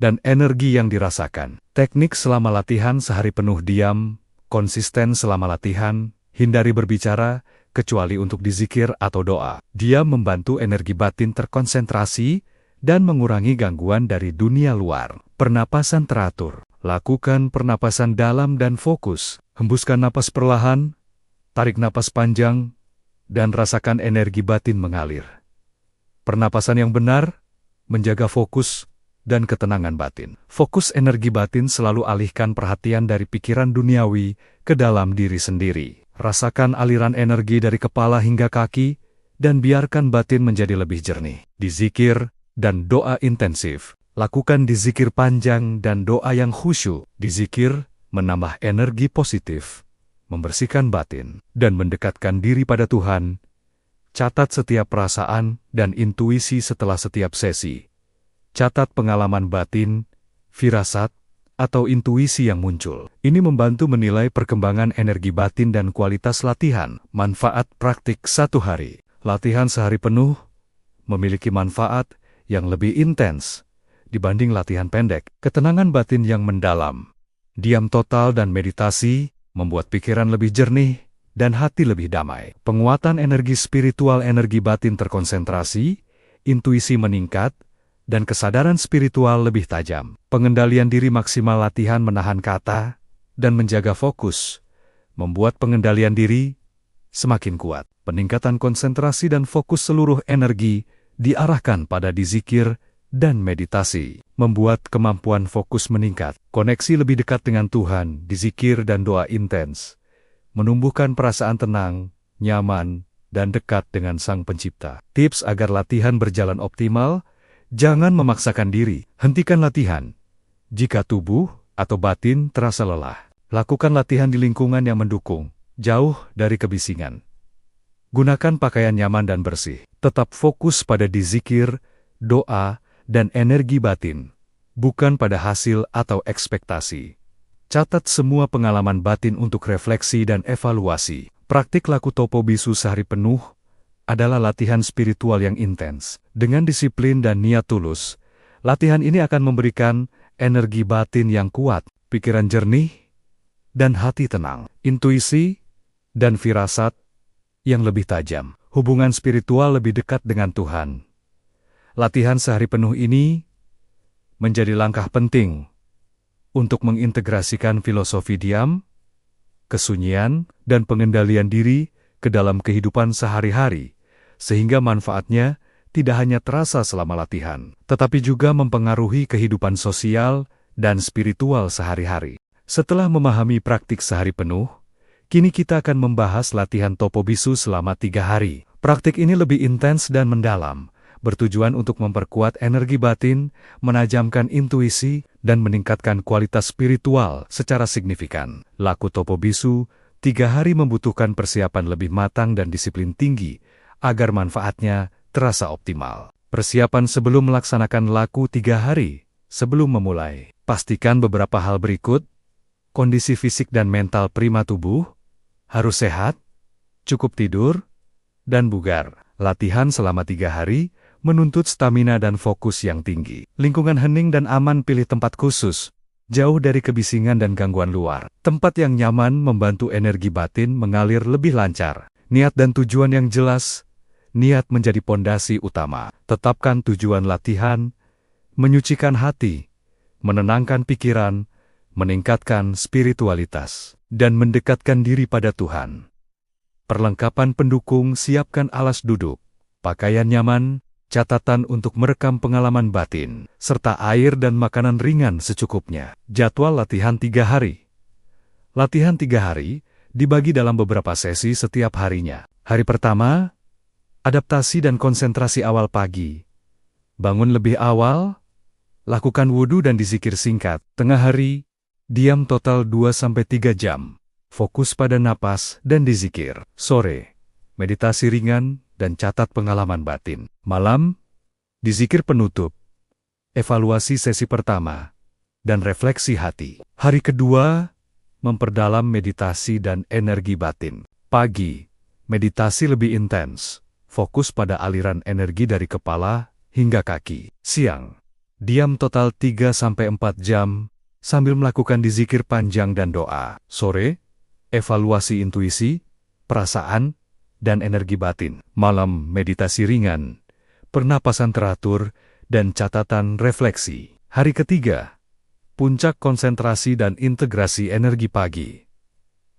dan energi yang dirasakan. Teknik selama latihan sehari penuh: diam, konsisten selama latihan, hindari berbicara, kecuali untuk dizikir atau doa. Diam membantu energi batin terkonsentrasi dan mengurangi gangguan dari dunia luar. Pernapasan teratur. Lakukan pernapasan dalam dan fokus. Hembuskan napas perlahan, tarik napas panjang, dan rasakan energi batin mengalir. Pernapasan yang benar menjaga fokus dan ketenangan batin. Fokus energi batin selalu alihkan perhatian dari pikiran duniawi ke dalam diri sendiri. Rasakan aliran energi dari kepala hingga kaki, dan biarkan batin menjadi lebih jernih. Dizikir dan doa intensif. Lakukan dizikir panjang dan doa yang khusyuk. Dizikir menambah energi positif, membersihkan batin, dan mendekatkan diri pada Tuhan. Catat setiap perasaan dan intuisi setelah setiap sesi. Catat pengalaman batin, firasat, atau intuisi yang muncul. Ini membantu menilai perkembangan energi batin dan kualitas latihan. Manfaat praktik 1 hari. Latihan sehari penuh memiliki manfaat yang lebih intens dibanding latihan pendek. Ketenangan batin yang mendalam, diam total dan meditasi membuat pikiran lebih jernih dan hati lebih damai. Penguatan energi spiritual, energi batin terkonsentrasi, intuisi meningkat, dan kesadaran spiritual lebih tajam. Pengendalian diri maksimal, latihan menahan kata dan menjaga fokus, membuat pengendalian diri semakin kuat. Peningkatan konsentrasi dan fokus, seluruh energi diarahkan pada zikir dan meditasi, membuat kemampuan fokus meningkat. Koneksi lebih dekat dengan Tuhan, zikir dan doa intens, menumbuhkan perasaan tenang, nyaman, dan dekat dengan Sang Pencipta. Tips agar latihan berjalan optimal: jangan memaksakan diri. Hentikan latihan jika tubuh atau batin terasa lelah. Lakukan latihan di lingkungan yang mendukung, jauh dari kebisingan. Gunakan pakaian nyaman dan bersih. Tetap fokus pada zikir, doa, dan energi batin, bukan pada hasil atau ekspektasi. Catat semua pengalaman batin untuk refleksi dan evaluasi. Praktik laku topo bisu sehari penuh adalah latihan spiritual yang intens. Dengan disiplin dan niat tulus, latihan ini akan memberikan energi batin yang kuat, pikiran jernih, dan hati tenang, intuisi dan firasat yang lebih tajam, hubungan spiritual lebih dekat dengan Tuhan. Latihan sehari penuh ini menjadi langkah penting untuk mengintegrasikan filosofi diam, kesunyian, dan pengendalian diri ke dalam kehidupan sehari-hari, sehingga manfaatnya tidak hanya terasa selama latihan, tetapi juga mempengaruhi kehidupan sosial dan spiritual sehari-hari. Setelah memahami praktik sehari penuh, kini kita akan membahas latihan topo bisu selama 3 hari. Praktik ini lebih intens dan mendalam, bertujuan untuk memperkuat energi batin, menajamkan intuisi, dan meningkatkan kualitas spiritual secara signifikan. Laku topo bisu 3 hari membutuhkan persiapan lebih matang dan disiplin tinggi agar manfaatnya terasa optimal. Persiapan sebelum melaksanakan laku 3 hari. Sebelum memulai, pastikan beberapa hal berikut. Kondisi fisik dan mental prima, tubuh harus sehat, cukup tidur, dan bugar. Latihan selama 3 hari menuntut stamina dan fokus yang tinggi. Lingkungan hening dan aman, pilih tempat khusus, jauh dari kebisingan dan gangguan luar. Tempat yang nyaman membantu energi batin mengalir lebih lancar. Niat dan tujuan yang jelas, niat menjadi pondasi utama. Tetapkan tujuan latihan, menyucikan hati, menenangkan pikiran, meningkatkan spiritualitas, dan mendekatkan diri pada Tuhan. Perlengkapan pendukung: siapkan alas duduk, pakaian nyaman, catatan untuk merekam pengalaman batin, serta air dan makanan ringan secukupnya. Jadwal latihan 3 hari. Latihan 3 hari dibagi dalam beberapa sesi setiap harinya. Hari pertama, adaptasi dan konsentrasi awal pagi. Bangun lebih awal, lakukan wudhu dan zikir singkat. Tengah hari, diam total 2-3 jam. Fokus pada napas dan zikir. Sore, meditasi ringan dan catat pengalaman batin. Malam, zikir penutup, evaluasi sesi pertama, dan refleksi hati. Hari kedua, memperdalam meditasi dan energi batin. Pagi, meditasi lebih intens, fokus pada aliran energi dari kepala hingga kaki. Siang, diam total 3-4 jam, sambil melakukan zikir panjang dan doa. Sore, evaluasi intuisi, perasaan, dan energi batin. Malam, meditasi ringan, pernapasan teratur, dan catatan refleksi. Hari ketiga, puncak konsentrasi dan integrasi energi pagi.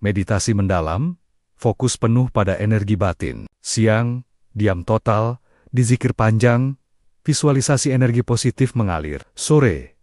Meditasi mendalam, fokus penuh pada energi batin. Siang, diam total, zikir panjang, visualisasi energi positif mengalir. Sore,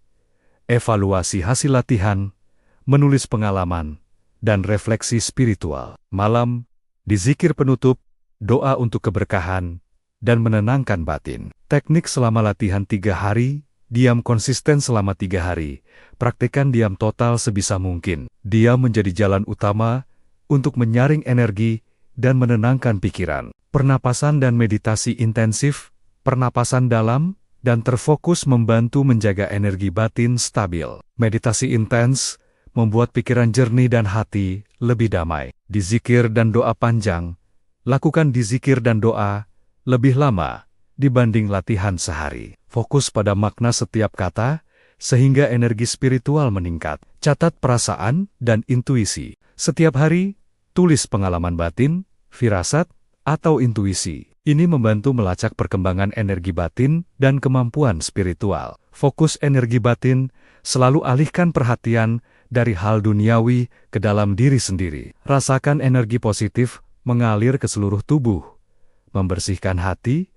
evaluasi hasil latihan, menulis pengalaman, dan refleksi spiritual. Malam, zikir penutup, doa untuk keberkahan, dan menenangkan batin. Teknik selama latihan 3 hari, diam konsisten selama 3 hari. Praktikkan diam total sebisa mungkin. Diam menjadi jalan utama untuk menyaring energi dan menenangkan pikiran. Pernapasan dan meditasi intensif, pernapasan dalam, dan terfokus membantu menjaga energi batin stabil. Meditasi intens membuat pikiran jernih dan hati lebih damai. Zikir dan doa panjang, lakukan zikir dan doa lebih lama dibanding latihan sehari. Fokus pada makna setiap kata, sehingga energi spiritual meningkat. Catat perasaan dan intuisi. Setiap hari, tulis pengalaman batin, firasat, atau intuisi. Ini membantu melacak perkembangan energi batin dan kemampuan spiritual. Fokus energi batin, selalu alihkan perhatian dari hal duniawi ke dalam diri sendiri. Rasakan energi positif mengalir ke seluruh tubuh, membersihkan hati,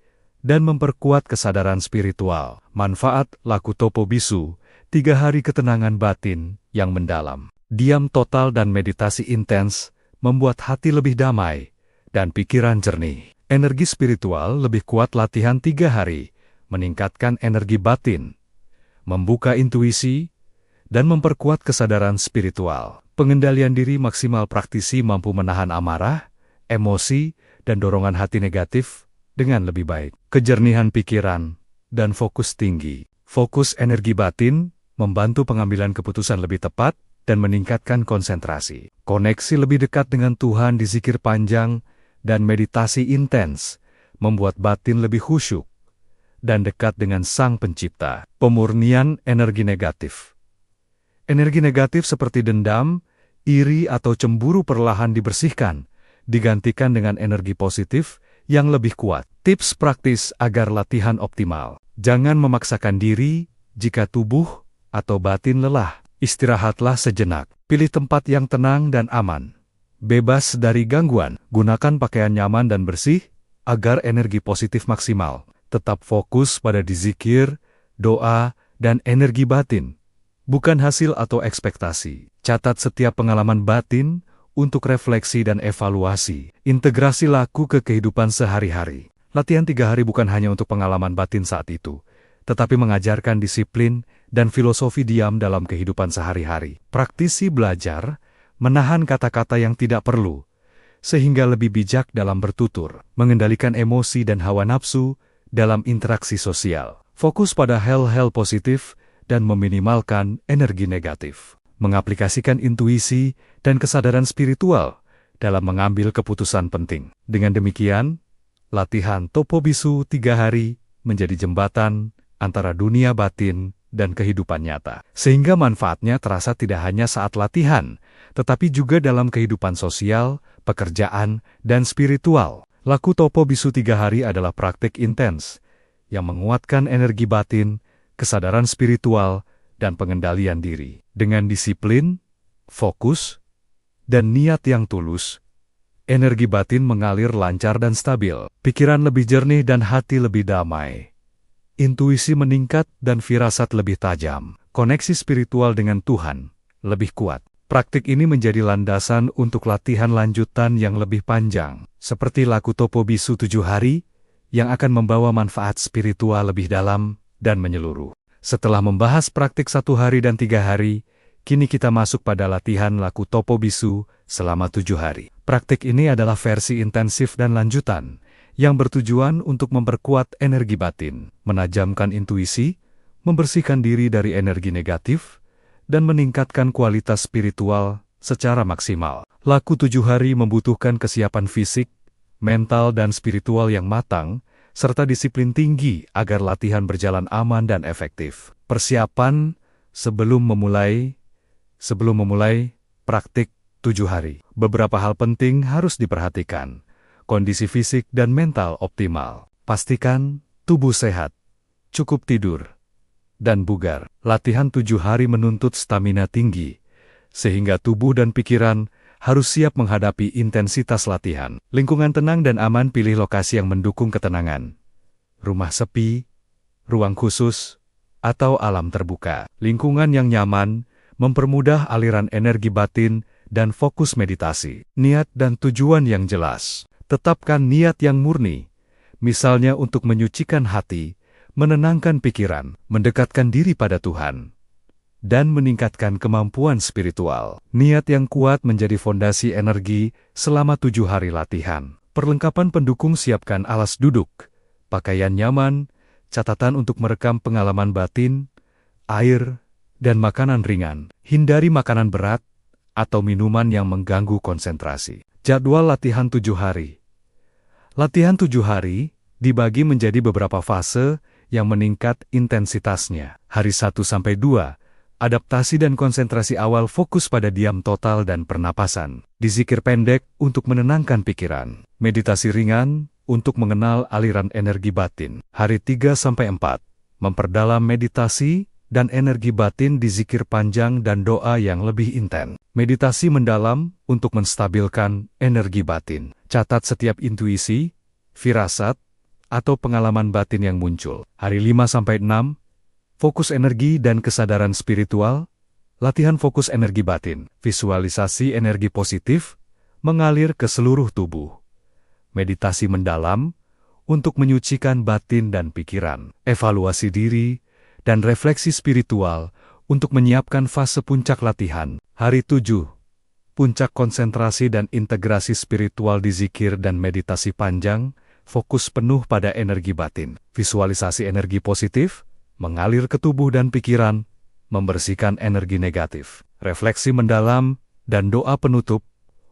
dan memperkuat kesadaran spiritual. Manfaat laku Topo Bisu, 3 hari ketenangan batin yang mendalam. Diam total dan meditasi intens membuat hati lebih damai dan pikiran jernih. Energi spiritual lebih kuat latihan 3 hari, meningkatkan energi batin, membuka intuisi, dan memperkuat kesadaran spiritual. Pengendalian diri maksimal praktisi mampu menahan amarah, emosi, dan dorongan hati negatif dengan lebih baik. Kejernihan pikiran dan fokus tinggi. Fokus energi batin membantu pengambilan keputusan lebih tepat dan meningkatkan konsentrasi. Koneksi lebih dekat dengan Tuhan di zikir panjang dan meditasi intens membuat batin lebih khusyuk dan dekat dengan Sang Pencipta. Pemurnian energi negatif. Energi negatif seperti dendam, iri, atau cemburu perlahan dibersihkan, digantikan dengan energi positif yang lebih kuat. Tips praktis agar latihan optimal. Jangan memaksakan diri jika tubuh atau batin lelah. Istirahatlah sejenak. Pilih tempat yang tenang dan aman, bebas dari gangguan. Gunakan pakaian nyaman dan bersih agar energi positif maksimal. Tetap fokus pada zikir, doa, dan energi batin, bukan hasil atau ekspektasi. Catat setiap pengalaman batin untuk refleksi dan evaluasi. Integrasi laku ke kehidupan sehari-hari. Latihan 3 hari bukan hanya untuk pengalaman batin saat itu, tetapi mengajarkan disiplin dan filosofi diam dalam kehidupan sehari-hari. Praktisi belajar menahan kata-kata yang tidak perlu, sehingga lebih bijak dalam bertutur, mengendalikan emosi dan hawa nafsu dalam interaksi sosial, fokus pada hal-hal positif, dan meminimalkan energi negatif. Mengaplikasikan intuisi dan kesadaran spiritual dalam mengambil keputusan penting. Dengan demikian, latihan Topo Bisu 3 hari menjadi jembatan antara dunia batin dan kehidupan nyata. Sehingga manfaatnya terasa tidak hanya saat latihan, tetapi juga dalam kehidupan sosial, pekerjaan, dan spiritual. Laku Topo Bisu 3 hari adalah praktik intens yang menguatkan energi batin, kesadaran spiritual, dan pengendalian diri. Dengan disiplin, fokus, dan niat yang tulus, energi batin mengalir lancar dan stabil. Pikiran lebih jernih dan hati lebih damai. Intuisi meningkat dan firasat lebih tajam. Koneksi spiritual dengan Tuhan lebih kuat. Praktik ini menjadi landasan untuk latihan lanjutan yang lebih panjang, seperti laku Topo Bisu 7 hari, yang akan membawa manfaat spiritual lebih dalam dan menyeluruh. Setelah membahas praktik 1 hari dan 3 hari, kini kita masuk pada latihan laku Topo Bisu selama 7 hari. Praktik ini adalah versi intensif dan lanjutan, yang bertujuan untuk memperkuat energi batin, menajamkan intuisi, membersihkan diri dari energi negatif, dan meningkatkan kualitas spiritual secara maksimal. Laku 7 hari membutuhkan kesiapan fisik, mental, dan spiritual yang matang, serta disiplin tinggi agar latihan berjalan aman dan efektif. Persiapan sebelum memulai praktik 7 hari. Beberapa hal penting harus diperhatikan. Kondisi fisik dan mental optimal. Pastikan tubuh sehat, cukup tidur, dan bugar. Latihan 7 hari menuntut stamina tinggi, sehingga tubuh dan pikiran harus siap menghadapi intensitas latihan. Lingkungan tenang dan aman. Pilih lokasi yang mendukung ketenangan. Rumah sepi, ruang khusus, atau alam terbuka. Lingkungan yang nyaman mempermudah aliran energi batin dan fokus meditasi. Niat dan tujuan yang jelas. Tetapkan niat yang murni, misalnya untuk menyucikan hati, menenangkan pikiran, mendekatkan diri pada Tuhan, dan meningkatkan kemampuan spiritual. Niat yang kuat menjadi fondasi energi selama 7 hari latihan. Perlengkapan pendukung: siapkan alas duduk, pakaian nyaman, catatan untuk merekam pengalaman batin, air, dan makanan ringan. Hindari makanan berat atau minuman yang mengganggu konsentrasi. Jadwal latihan 7 hari. Latihan 7 hari dibagi menjadi beberapa fase yang meningkat intensitasnya. Hari 1-2, adaptasi dan konsentrasi awal fokus pada diam total dan pernapasan. Zikir pendek untuk menenangkan pikiran. Meditasi ringan untuk mengenal aliran energi batin. Hari 3-4, memperdalam meditasi dan energi batin di zikir panjang dan doa yang lebih intens. Meditasi mendalam untuk menstabilkan energi batin. Catat setiap intuisi, firasat, atau pengalaman batin yang muncul. Hari 5-6, fokus energi dan kesadaran spiritual. Latihan fokus energi batin. Visualisasi energi positif mengalir ke seluruh tubuh. Meditasi mendalam untuk menyucikan batin dan pikiran. Evaluasi diri dan refleksi spiritual untuk menyiapkan fase puncak latihan. Hari 7, puncak konsentrasi dan integrasi spiritual di zikir dan meditasi panjang, fokus penuh pada energi batin. Visualisasi energi positif, mengalir ke tubuh dan pikiran, membersihkan energi negatif. Refleksi mendalam dan doa penutup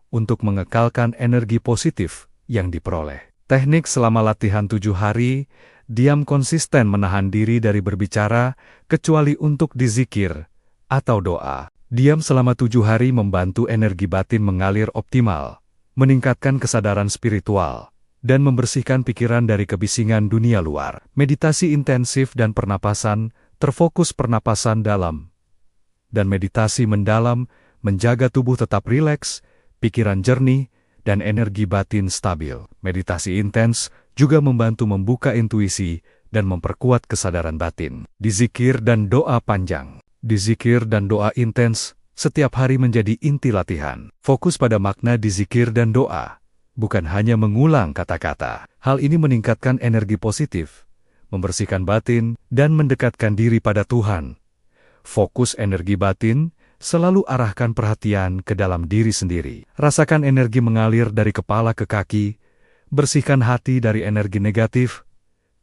untuk mengekalkan energi positif yang diperoleh. Teknik selama latihan 7 hari, diam konsisten menahan diri dari berbicara, kecuali untuk dizikir atau doa. Diam selama 7 hari membantu energi batin mengalir optimal, meningkatkan kesadaran spiritual, dan membersihkan pikiran dari kebisingan dunia luar. Meditasi intensif dan pernapasan, terfokus pernapasan dalam. Dan meditasi mendalam, menjaga tubuh tetap rileks, pikiran jernih, dan energi batin stabil. Meditasi intens juga membantu membuka intuisi dan memperkuat kesadaran batin. Di zikir dan doa panjang. Di zikir dan doa intens, setiap hari menjadi inti latihan. Fokus pada makna di zikir dan doa, bukan hanya mengulang kata-kata. Hal ini meningkatkan energi positif, membersihkan batin, dan mendekatkan diri pada Tuhan. Fokus energi batin selalu arahkan perhatian ke dalam diri sendiri. Rasakan energi mengalir dari kepala ke kaki, bersihkan hati dari energi negatif,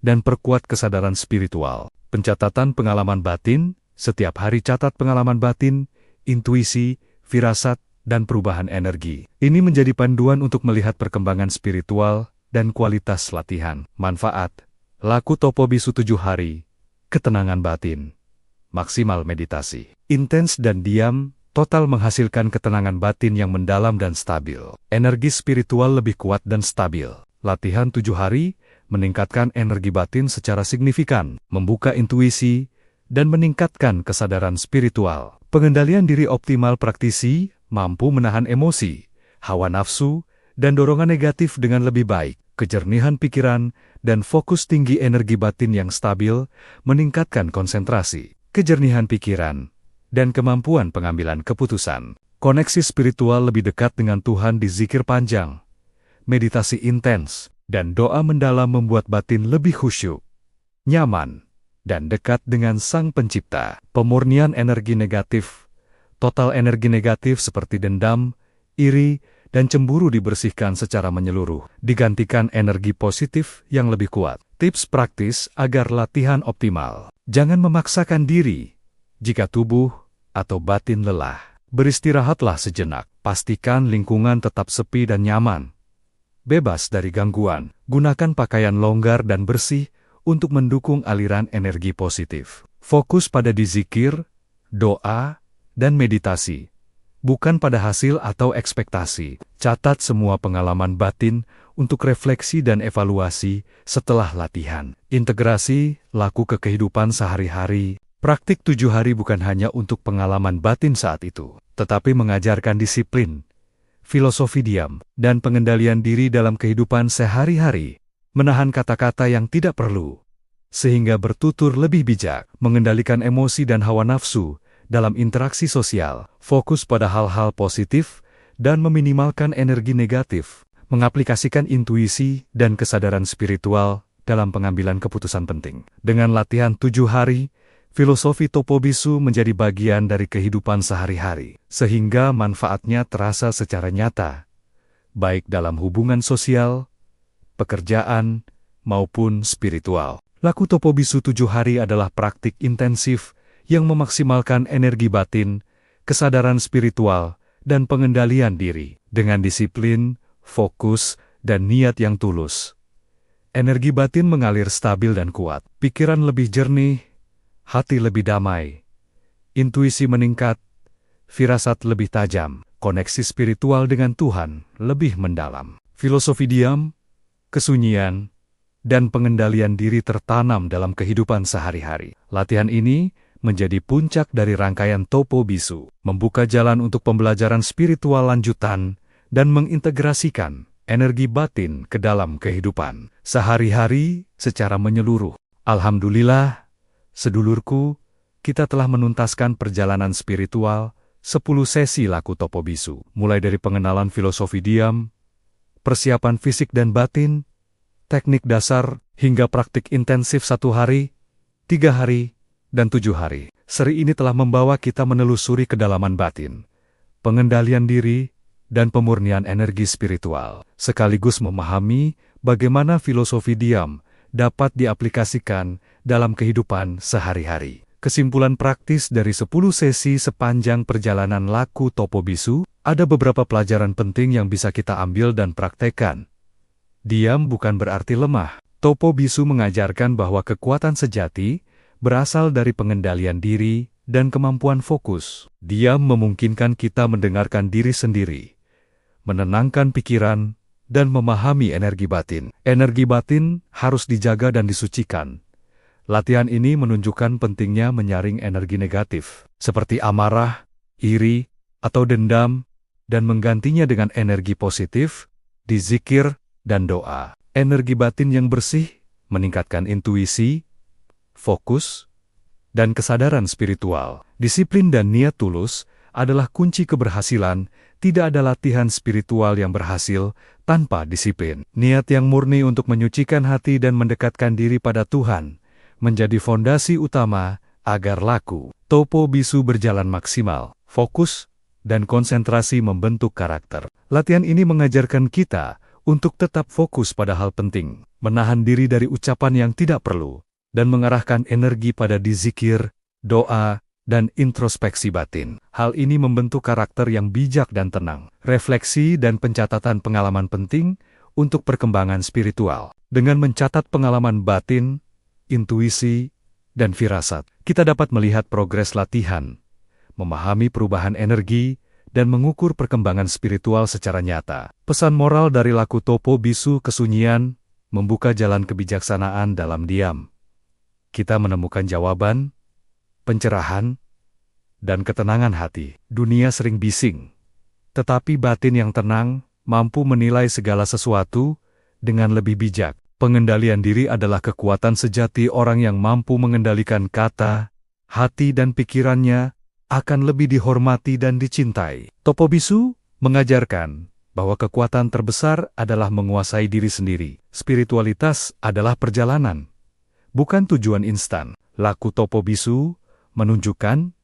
dan perkuat kesadaran spiritual. Pencatatan pengalaman batin, setiap hari catat pengalaman batin, intuisi, firasat, dan perubahan energi. Ini menjadi panduan untuk melihat perkembangan spiritual dan kualitas latihan. Manfaat, laku Topo Bisu 7 hari, ketenangan batin. Maksimal meditasi. Intens dan diam, total menghasilkan ketenangan batin yang mendalam dan stabil. Energi spiritual lebih kuat dan stabil. Latihan 7 hari, meningkatkan energi batin secara signifikan, membuka intuisi, dan meningkatkan kesadaran spiritual. Pengendalian diri optimal praktisi, mampu menahan emosi, hawa nafsu, dan dorongan negatif dengan lebih baik. Kejernihan pikiran, dan fokus tinggi energi batin yang stabil, meningkatkan konsentrasi. Kejernihan pikiran, dan kemampuan pengambilan keputusan. Koneksi spiritual lebih dekat dengan Tuhan di zikir panjang, meditasi intens, dan doa mendalam membuat batin lebih khusyuk, nyaman, dan dekat dengan Sang Pencipta. Pemurnian energi negatif. Total energi negatif seperti dendam, iri, dan cemburu dibersihkan secara menyeluruh. Digantikan energi positif yang lebih kuat. Tips praktis agar latihan optimal. Jangan memaksakan diri. Jika tubuh atau batin lelah, beristirahatlah sejenak. Pastikan lingkungan tetap sepi dan nyaman. Bebas dari gangguan. Gunakan pakaian longgar dan bersih untuk mendukung aliran energi positif. Fokus pada zikir, doa, dan meditasi, bukan pada hasil atau ekspektasi. Catat semua pengalaman batin untuk refleksi dan evaluasi setelah latihan. Integrasi, laku ke kehidupan sehari-hari. Praktik 7 hari bukan hanya untuk pengalaman batin saat itu, tetapi mengajarkan disiplin, filosofi diam, dan pengendalian diri dalam kehidupan sehari-hari. Menahan kata-kata yang tidak perlu, sehingga bertutur lebih bijak. Mengendalikan emosi dan hawa nafsu dalam interaksi sosial. Fokus pada hal-hal positif, dan meminimalkan energi negatif. Mengaplikasikan intuisi dan kesadaran spiritual dalam pengambilan keputusan penting. Dengan latihan 7 hari, filosofi Topo Bisu menjadi bagian dari kehidupan sehari-hari, sehingga manfaatnya terasa secara nyata, baik dalam hubungan sosial, pekerjaan, maupun spiritual. Laku Topo Bisu 7 hari adalah praktik intensif yang memaksimalkan energi batin, kesadaran spiritual, dan pengendalian diri. Dengan disiplin, fokus, dan niat yang tulus, Energi batin mengalir stabil dan kuat. Pikiran lebih jernih, hati lebih damai, intuisi meningkat, firasat lebih tajam, koneksi spiritual dengan Tuhan lebih mendalam. Filosofi diam, kesunyian, dan pengendalian diri tertanam dalam kehidupan sehari-hari. Latihan ini menjadi puncak dari rangkaian Topo Bisu, membuka jalan untuk pembelajaran spiritual lanjutan dan mengintegrasikan energi batin ke dalam kehidupan sehari-hari secara menyeluruh. Alhamdulillah, sedulurku, kita telah menuntaskan perjalanan spiritual 10 sesi laku Topo Bisu, mulai dari pengenalan filosofi diam, persiapan fisik dan batin, teknik dasar, hingga praktik intensif 1 hari, 3 hari, dan 7 hari. Seri ini telah membawa kita menelusuri kedalaman batin, pengendalian diri, dan pemurnian energi spiritual, sekaligus memahami bagaimana filosofi diam dapat diaplikasikan dalam kehidupan sehari-hari. Kesimpulan praktis dari 10 sesi sepanjang perjalanan laku Topo Bisu, ada beberapa pelajaran penting yang bisa kita ambil dan praktekkan. Diam bukan berarti lemah. Topo Bisu mengajarkan bahwa kekuatan sejati berasal dari pengendalian diri dan kemampuan fokus. Diam memungkinkan kita mendengarkan diri sendiri, menenangkan pikiran, dan memahami energi batin. Energi batin harus dijaga dan disucikan. Latihan ini menunjukkan pentingnya menyaring energi negatif, seperti amarah, iri, atau dendam, dan menggantinya dengan energi positif, dizikir, dan doa. Energi batin yang bersih meningkatkan intuisi, fokus, dan kesadaran spiritual. Disiplin dan niat tulus adalah kunci keberhasilan. Tidak ada latihan spiritual yang berhasil tanpa disiplin. Niat yang murni untuk menyucikan hati dan mendekatkan diri pada Tuhan menjadi fondasi utama agar laku Topo Bisu berjalan maksimal. Fokus dan konsentrasi membentuk karakter. Latihan ini mengajarkan kita untuk tetap fokus pada hal penting, menahan diri dari ucapan yang tidak perlu, dan mengarahkan energi pada dizikir, doa, dan introspeksi batin. Hal ini membentuk karakter yang bijak dan tenang. Refleksi dan pencatatan pengalaman penting untuk perkembangan spiritual. Dengan mencatat pengalaman batin, intuisi, dan firasat, kita dapat melihat progres latihan, memahami perubahan energi, dan mengukur perkembangan spiritual secara nyata. Pesan moral dari laku Topo Bisu kesunyian membuka jalan kebijaksanaan dalam diam. Kita menemukan jawaban, pencerahan, dan ketenangan hati. Dunia sering bising, tetapi batin yang tenang mampu menilai segala sesuatu dengan lebih bijak. Pengendalian diri adalah kekuatan sejati. Orang yang mampu mengendalikan kata, hati, dan pikirannya akan lebih dihormati dan dicintai. Topo Bisu mengajarkan bahwa kekuatan terbesar adalah menguasai diri sendiri. Spiritualitas adalah perjalanan, bukan tujuan instan. Laku Topo Bisu menunjukkan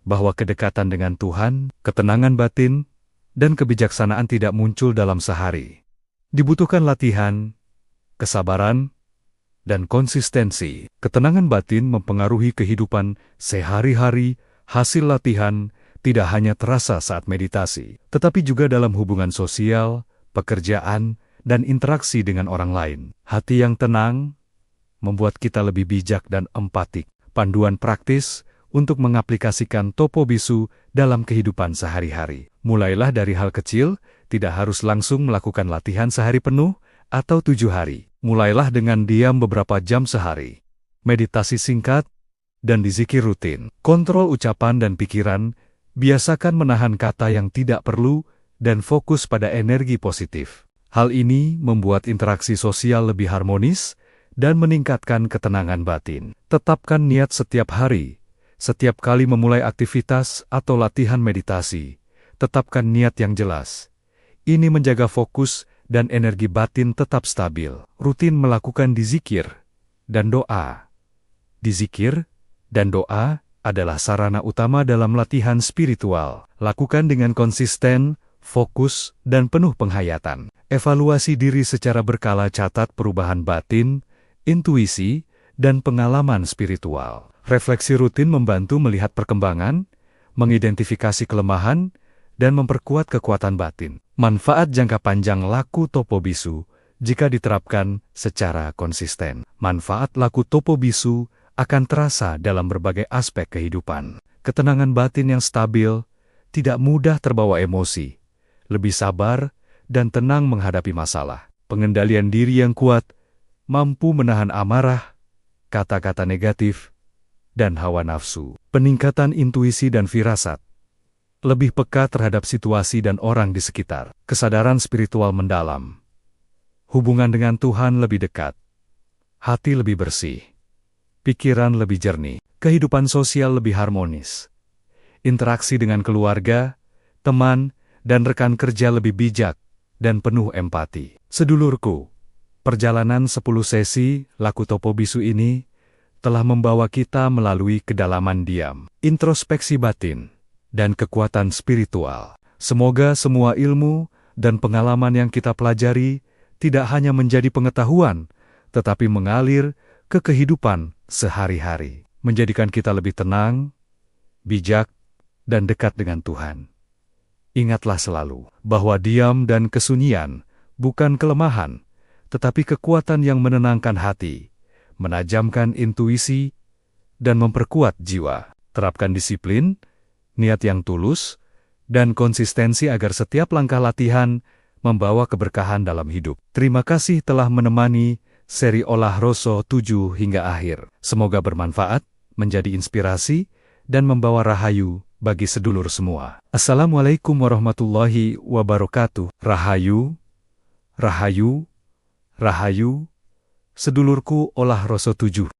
bahwa kedekatan dengan Tuhan, ketenangan batin, dan kebijaksanaan tidak muncul dalam sehari. Dibutuhkan latihan, kesabaran, dan konsistensi. Ketenangan batin mempengaruhi kehidupan sehari-hari. Hasil latihan tidak hanya terasa saat meditasi, tetapi juga dalam hubungan sosial, pekerjaan, dan interaksi dengan orang lain. Hati yang tenang membuat kita lebih bijak dan empatik. Panduan praktis untuk mengaplikasikan Topo Bisu dalam kehidupan sehari-hari. Mulailah dari hal kecil, tidak harus langsung melakukan latihan sehari penuh atau 7 hari. Mulailah dengan diam beberapa jam sehari, meditasi singkat, dan dizikir rutin. Kontrol ucapan dan pikiran, biasakan menahan kata yang tidak perlu, dan fokus pada energi positif. Hal ini membuat interaksi sosial lebih harmonis dan meningkatkan ketenangan batin. Tetapkan niat setiap hari. Setiap kali memulai aktivitas atau latihan meditasi, tetapkan niat yang jelas. Ini menjaga fokus dan energi batin tetap stabil. Rutin melakukan dizikir dan doa. Dizikir dan doa adalah sarana utama dalam latihan spiritual. Lakukan dengan konsisten, fokus, dan penuh penghayatan. Evaluasi diri secara berkala, catat perubahan batin, intuisi, dan pengalaman spiritual. Refleksi rutin membantu melihat perkembangan, mengidentifikasi kelemahan, dan memperkuat kekuatan batin. Manfaat jangka panjang laku Topo Bisu jika diterapkan secara konsisten. Manfaat laku topo bisu akan terasa dalam berbagai aspek kehidupan. Ketenangan batin yang stabil, tidak mudah terbawa emosi, lebih sabar dan tenang menghadapi masalah. Pengendalian diri yang kuat, mampu menahan amarah, kata-kata negatif, dan hawa nafsu. Peningkatan intuisi dan firasat, lebih peka terhadap situasi dan orang di sekitar. Kesadaran spiritual mendalam, hubungan dengan Tuhan lebih dekat, hati lebih bersih, pikiran lebih jernih, kehidupan sosial lebih harmonis, interaksi dengan keluarga, teman, dan rekan kerja lebih bijak dan penuh empati. Sedulurku, perjalanan 10 sesi laku topo bisu ini telah membawa kita melalui kedalaman diam, introspeksi batin, dan kekuatan spiritual. Semoga semua ilmu dan pengalaman yang kita pelajari tidak hanya menjadi pengetahuan, tetapi mengalir ke kehidupan sehari-hari, menjadikan kita lebih tenang, bijak, dan dekat dengan Tuhan. Ingatlah selalu bahwa diam dan kesunyian bukan kelemahan, tetapi kekuatan yang menenangkan hati, menajamkan intuisi, dan memperkuat jiwa. Terapkan disiplin, niat yang tulus, dan konsistensi agar setiap langkah latihan membawa keberkahan dalam hidup. Terima kasih telah menemani seri Olah Roso 7 hingga akhir. Semoga bermanfaat, menjadi inspirasi, dan membawa rahayu bagi sedulur semua. Assalamualaikum warahmatullahi wabarakatuh. Rahayu, rahayu, rahayu, sedulurku Olah Roso 7.